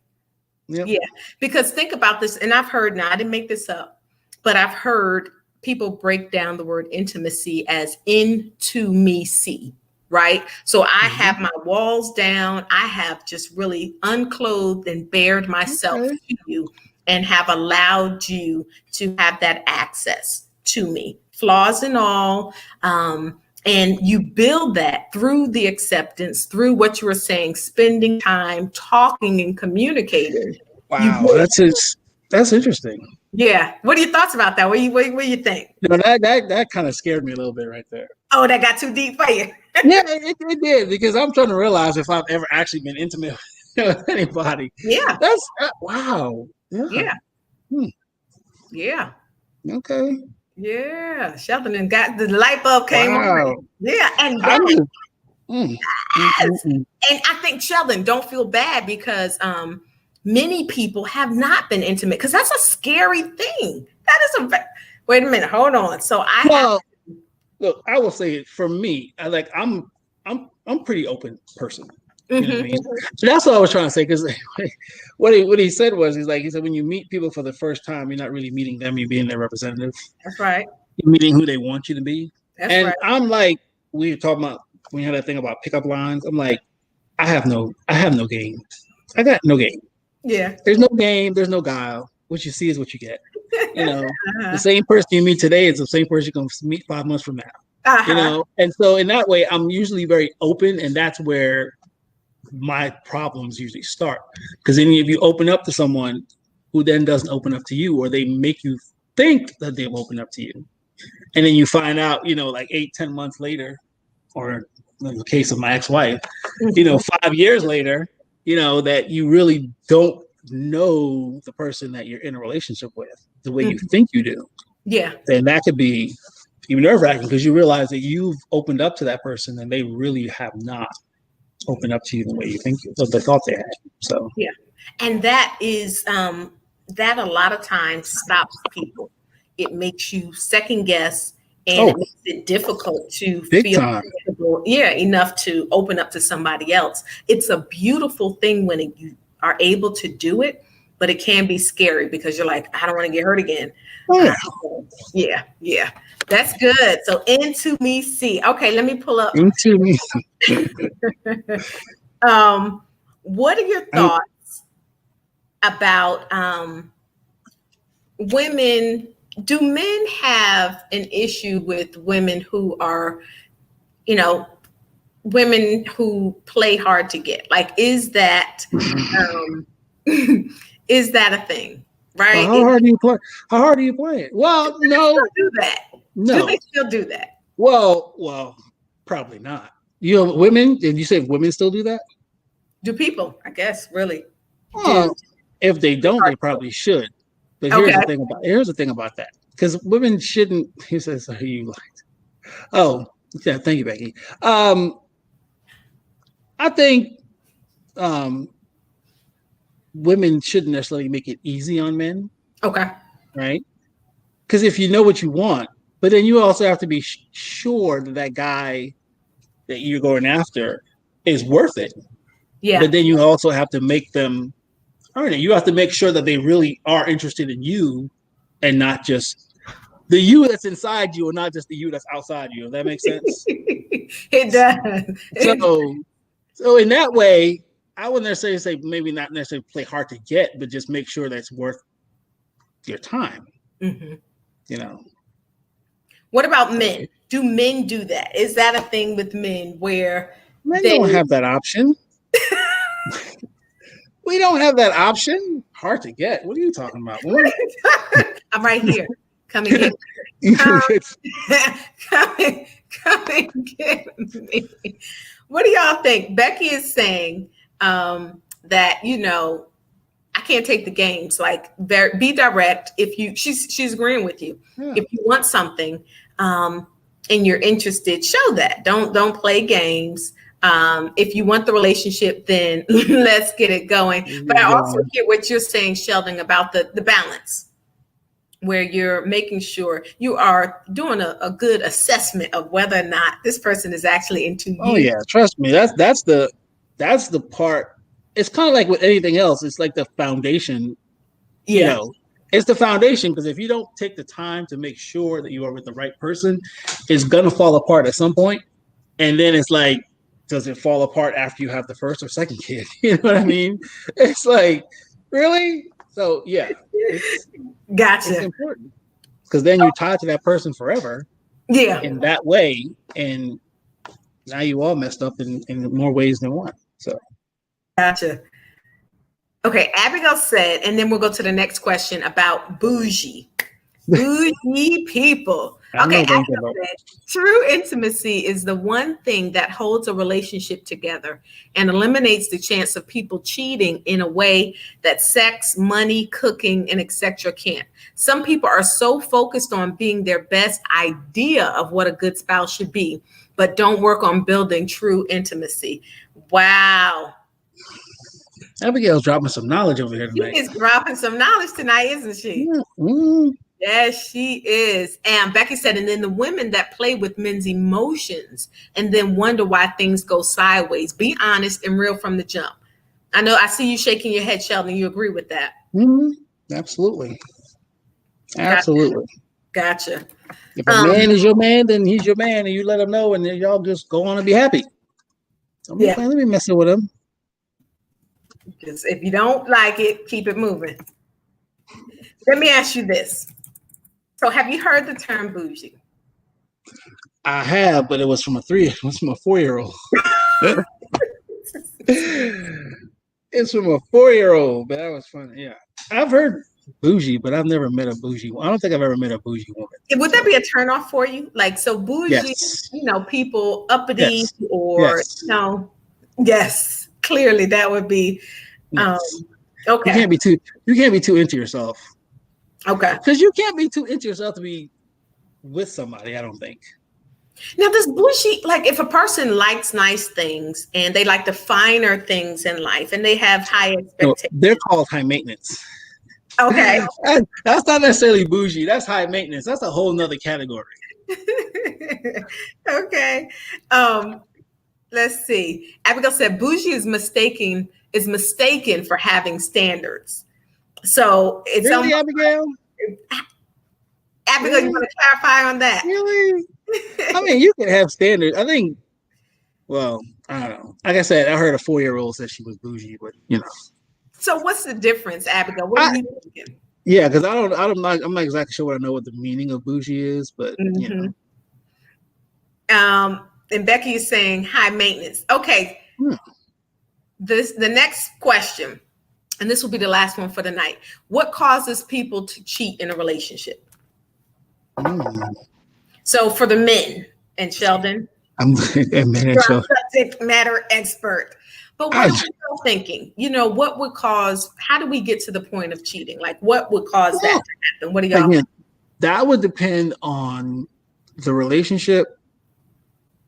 Speaker 1: Yeah. Because think about this, and I've heard, now I didn't make this up, but I've heard people break down the word intimacy as into me see. Right. So I have my walls down. I have just really unclothed and bared myself to you and have allowed you to have that access to me, flaws and all. And you build that through the acceptance, through what you were saying, spending time talking and communicating.
Speaker 2: Wow. That's interesting.
Speaker 1: Yeah. What are your thoughts about that? What do you think?
Speaker 2: That kind of scared me a little bit right there.
Speaker 1: Oh, that got too deep for you.
Speaker 2: Yeah, it did, because I'm trying to realize if I've ever actually been intimate with anybody.
Speaker 1: Yeah.
Speaker 2: That's wow.
Speaker 1: Yeah. Yeah.
Speaker 2: Okay.
Speaker 1: Yeah. Sheldon and got the light bulb came on. Yeah. And and I think, Sheldon, don't feel bad, because many people have not been intimate, because that's a scary thing. That is wait a minute, hold on. So
Speaker 2: look, I will say it for me. I'm pretty open person. You know what I mean? So that's what I was trying to say, because what he said was, he said when you meet people for the first time, you're not really meeting them, you're being their representative.
Speaker 1: That's right.
Speaker 2: You're meeting who they want you to be.
Speaker 1: That's right.
Speaker 2: I'm like, we were talking about when you had that thing about pickup lines. I'm like, I have no game. I got no game.
Speaker 1: Yeah.
Speaker 2: There's no game. There's no guile. What you see is what you get. You know, the same person you meet today is the same person you're going to meet 5 months from now. You know, and so in that way, I'm usually very open, and that's where my problems usually start. Because then if you open up to someone who then doesn't open up to you, or they make you think that they've opened up to you, and then you find out, like 8-10 months later, or in the case of my ex-wife, 5 years later, that you really don't know the person that you're in a relationship with the way you think you do. Yeah. And that could be even nerve-wracking, because you realize that you've opened up to that person and they really have not opened up to you the way you think they thought they had. So
Speaker 1: yeah. And that is that a lot of times stops people. It makes you second guess, and it makes it difficult to feel comfortable, enough to open up to somebody else. It's a beautiful thing when you are able to do it, but it can be scary, because you're like, I don't want to get hurt again. Yeah. That's good. So into me see. Okay, let me pull up.
Speaker 2: Into me.
Speaker 1: What are your thoughts about women? Do men have an issue with women who are, women who play hard to get? Like, is that is that a thing? Right?
Speaker 2: How hard do you play? How hard do you play it? Well, no.
Speaker 1: Do that.
Speaker 2: No.
Speaker 1: Do they still do that?
Speaker 2: Well, probably not. Women? Did you say women still do that?
Speaker 1: Do people? I guess really.
Speaker 2: If they don't, they probably should. But here's the thing about that. Because women shouldn't. He says, "Are you like?" Oh, yeah. Thank you, Becky. I think women shouldn't necessarily make it easy on men. Okay. Right? Because if you know what you want, but then you also have to be sure that guy that you're going after is worth it. Yeah. But then you also have to make them. I don't know. You have to make sure that they really are interested in you, and not just the you that's inside you, and not just the you that's outside you. If that makes sense. It does. So in that way, I wouldn't necessarily say maybe not necessarily play hard to get, but just make sure that's worth your time. Mm-hmm.
Speaker 1: What about men? do men do that? Is that a thing with men where
Speaker 2: Men don't have that option. We don't have that option. Hard to get. What are you talking about, woman?
Speaker 1: I'm right here. Come and get me. Come and get me. What do y'all think? Becky is saying that, you know, I can't take the games. Like, be direct. If you, she's agreeing with you. Yeah. If you want something and you're interested, show that. Don't play games. If you want the relationship, then let's get it going. But I also hear what you're saying, Sheldon, about the balance, where you're making sure you are doing a good assessment of whether or not this person is actually into you.
Speaker 2: Oh yeah, trust me. That's the part. It's kind of like with anything else. It's like the foundation. Yeah. You know, it's the foundation, because if you don't take the time to make sure that you are with the right person, it's gonna fall apart at some point. And then it's like, does it fall apart after you have the first or second kid? You know what I mean? It's like, really? So yeah,
Speaker 1: gotcha.
Speaker 2: It's important, because then you're tied to that person forever.
Speaker 1: Yeah.
Speaker 2: In that way, and now you all messed up in more ways than one. So.
Speaker 1: Gotcha. Okay, Abigail said, and then we'll go to the next question about bougie. Bougie people. Okay, Abigail said, true intimacy is the one thing that holds a relationship together and eliminates the chance of people cheating in a way that sex, money, cooking, and etc. can't. Some people are so focused on being their best idea of what a good spouse should be, but don't work on building true intimacy. Wow.
Speaker 2: Abigail's dropping some knowledge over here tonight.
Speaker 1: She is dropping some knowledge tonight, isn't she?
Speaker 2: Mm-hmm.
Speaker 1: Yes, she is. And Becky said, and then the women that play with men's emotions and then wonder why things go sideways. Be honest and real from the jump. I know I see you shaking your head, Sheldon. You agree with that?
Speaker 2: Mm-hmm. Absolutely. Absolutely.
Speaker 1: Gotcha.
Speaker 2: If a man is your man, then he's your man, and you let him know, and then y'all just go on and be happy. Let me mess with him.
Speaker 1: Because if you don't like it, keep it moving. Let me ask you this. So have you heard the term bougie?
Speaker 2: I have, but it was from a 4-year-old. It's from a 4-year-old, but that was funny. Yeah. I've heard bougie, but I've never met a bougie. I don't think I've ever met a bougie woman.
Speaker 1: Would that be a turnoff for you? Like, so bougie,
Speaker 2: yes.
Speaker 1: You know, people uppity or, you know, yes, clearly that would be, okay.
Speaker 2: You can't be too into yourself.
Speaker 1: Okay.
Speaker 2: Because you can't be too into yourself to be with somebody, I don't think.
Speaker 1: Now, this bougie, like if a person likes nice things and they like the finer things in life and they have high expectations.
Speaker 2: No, they're called high maintenance.
Speaker 1: Okay.
Speaker 2: That's not necessarily bougie. That's high maintenance. That's a whole nother category.
Speaker 1: Okay. Let's see. Abigail said bougie is mistaken for having standards. So it's
Speaker 2: really, Abigail?
Speaker 1: Abigail, you want to clarify on that?
Speaker 2: Really? I mean, you can have standards. I think, well, I don't know. Like I said, I heard a 4-year-old said she was bougie, but you know.
Speaker 1: So what's the difference, Abigail? What are you thinking?
Speaker 2: Yeah, because I'm not exactly sure what I know what the meaning of bougie is, but you
Speaker 1: know. And Becky is saying high maintenance. Okay. The next question, and this will be the last one for the night. What causes people to cheat in a relationship? So for the men, and Sheldon,
Speaker 2: you're a
Speaker 1: subject matter expert. But what are you thinking? You know, what would cause? How do we get to the point of cheating? Like, what would cause that to happen? What do y'all think?
Speaker 2: That would depend on the relationship,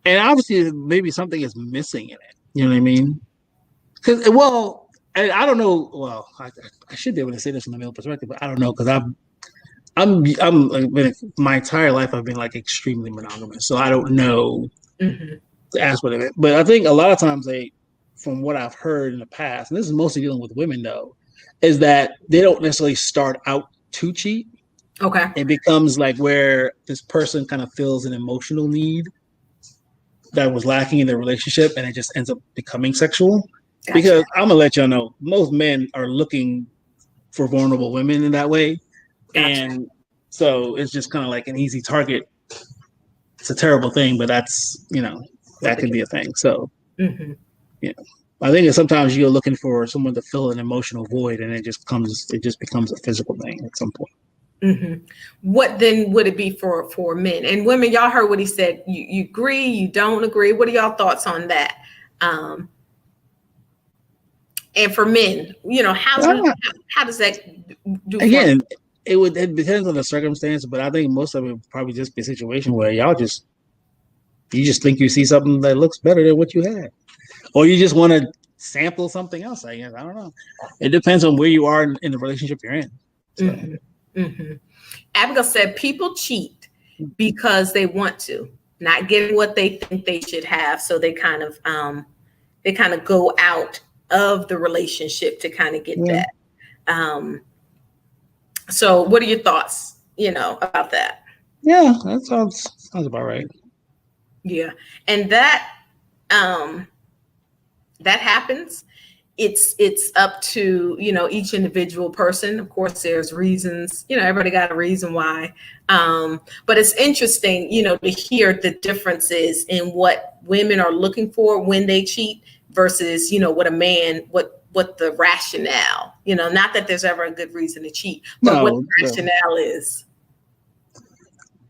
Speaker 2: and obviously, maybe something is missing in it. You know what I mean? Because, well, I don't know. Well, I should be able to say this from a male perspective, but I don't know, because my entire life I've been like extremely monogamous, so I don't know the aspect of it. But I think a lot of times from what I've heard in the past, and this is mostly dealing with women though, is that they don't necessarily start out to cheat.
Speaker 1: Okay.
Speaker 2: It becomes like where this person kind of feels an emotional need that was lacking in their relationship, and it just ends up becoming sexual. Gotcha. Because I'm gonna let y'all know, most men are looking for vulnerable women in that way. Gotcha. And so it's just kind of like an easy target it's a terrible thing, but that's, that could be a thing. So, I think that sometimes you're looking for someone to fill an emotional void, and it just becomes a physical thing at some point.
Speaker 1: What then would it be for men and women? Y'all heard what he said. You agree? You don't agree? What are y'all thoughts on that? And for men, how does that do?
Speaker 2: Again, it depends on the circumstance, but I think most of it would probably just be a situation where you just think you see something that looks better than what you had, or you just want to sample something else. I guess I don't know. It depends on where you are in the relationship you're in. So.
Speaker 1: Abigail said people cheat because they want to, not getting what they think they should have, so they kind of go out of the relationship to kind of get that. So what are your thoughts, about that?
Speaker 2: Yeah, that sounds about right.
Speaker 1: Yeah. And that happens. It's up to, each individual person. Of course, there's reasons, everybody got a reason why. But it's interesting, to hear the differences in what women are looking for when they cheat versus, what a man, what the rationale, not that there's ever a good reason to cheat, but what the rationale is.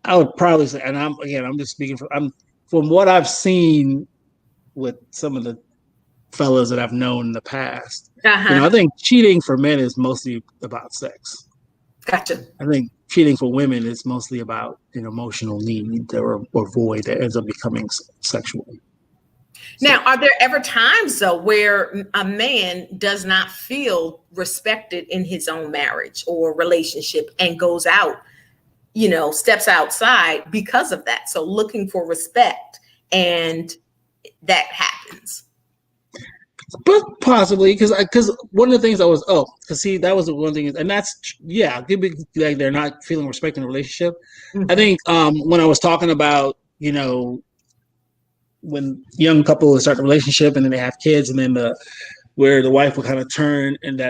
Speaker 2: I would probably say, and I'm just speaking from what I've seen with some of the fellas that I've known in the past. I think cheating for men is mostly about sex.
Speaker 1: Gotcha.
Speaker 2: I think cheating for women is mostly about an emotional need or void that ends up becoming sexual.
Speaker 1: Now, are there ever times though where a man does not feel respected in his own marriage or relationship and goes out, steps outside because of that? So looking for respect, and that happens.
Speaker 2: But possibly because one of the things that was that was the one thing, and that's it could be like they're not feeling respect in a relationship. I think when I was talking about when young couples start the relationship and then they have kids, and then where the wife will kind of turn and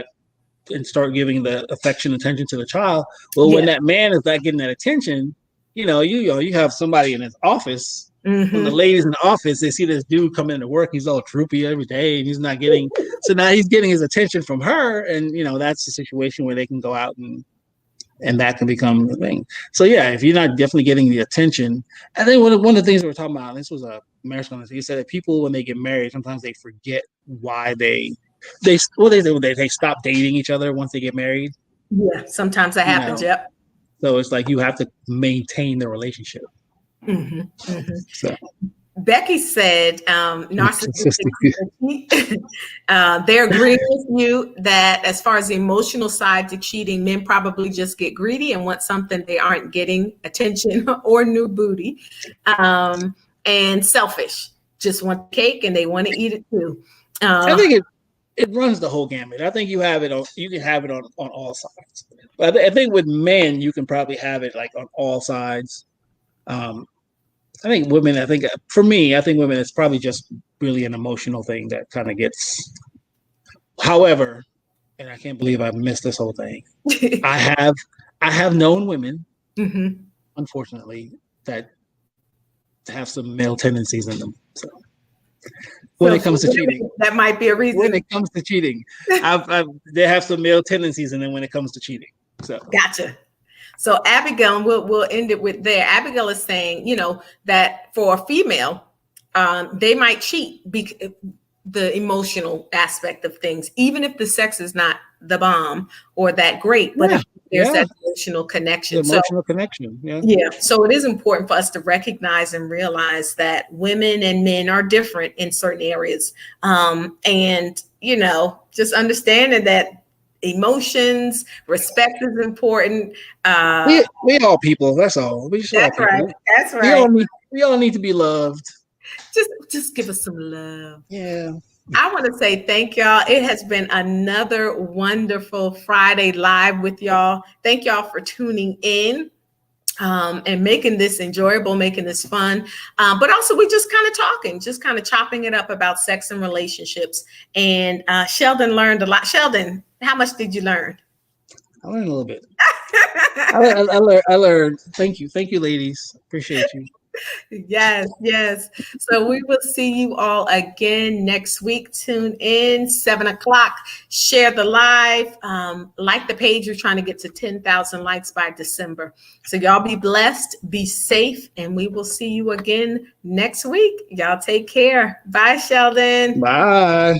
Speaker 2: start giving the affection, attention to the child. Well, when that man is not getting that attention, you have somebody in his office. When the ladies in the office, they see this dude come into work, he's all droopy every day, and he's not getting. So now he's getting his attention from her, and that's the situation where they can go out and that can become the thing. So if you're not definitely getting the attention, I think one of the things we were talking about, this was a marriage conference. He said that people, when they get married, sometimes they forget why they stop dating each other once they get married.
Speaker 1: Yeah, sometimes that happens. Yep.
Speaker 2: So it's like you have to maintain the relationship. So.
Speaker 1: Becky said, narcissistic. They're agreeing with you that as far as the emotional side to cheating, men probably just get greedy and want something they aren't getting, attention or new booty, and selfish, just want cake and they want to eat it too.
Speaker 2: I think it runs the whole gamut. I think you can have it on all sides. But I think with men, you can probably have it like on all sides. I think women, for me, women, it's probably just really an emotional thing that kind of gets. However, and I can't believe I missed this whole thing. I have known women, unfortunately, that have some male tendencies in them. So when it comes to cheating,
Speaker 1: that might be a reason.
Speaker 2: When it comes to cheating, they have some male tendencies in them when it comes to cheating. So
Speaker 1: gotcha. So Abigail, we'll end it with there. Abigail is saying, that for a female, they might cheat the emotional aspect of things, even if the sex is not the bomb or that great, but there's that emotional connection.
Speaker 2: Connection.
Speaker 1: Yeah. So it is important for us to recognize and realize that women and men are different in certain areas. And, just understanding that emotions, respect is important.
Speaker 2: We all people. That's all.
Speaker 1: That's right. That's right.
Speaker 2: We all need to be loved.
Speaker 1: Just give us some love.
Speaker 2: Yeah.
Speaker 1: I want to say thank y'all. It has been another wonderful Friday live with y'all. Thank y'all for tuning in. And making this enjoyable, making this fun. But also we just kind of talking, just kind of chopping it up about sex and relationships. And Sheldon learned a lot. Sheldon, how much did you learn?
Speaker 2: I learned a little bit. I learned. Thank you, ladies. Appreciate you.
Speaker 1: Yes, yes. So we will see you all again next week. Tune in 7 o'clock. Share the live. Like the page. We're trying to get to 10,000 likes by December. So y'all be blessed, be safe, and we will see you again next week. Y'all take care. Bye, Sheldon.
Speaker 2: Bye.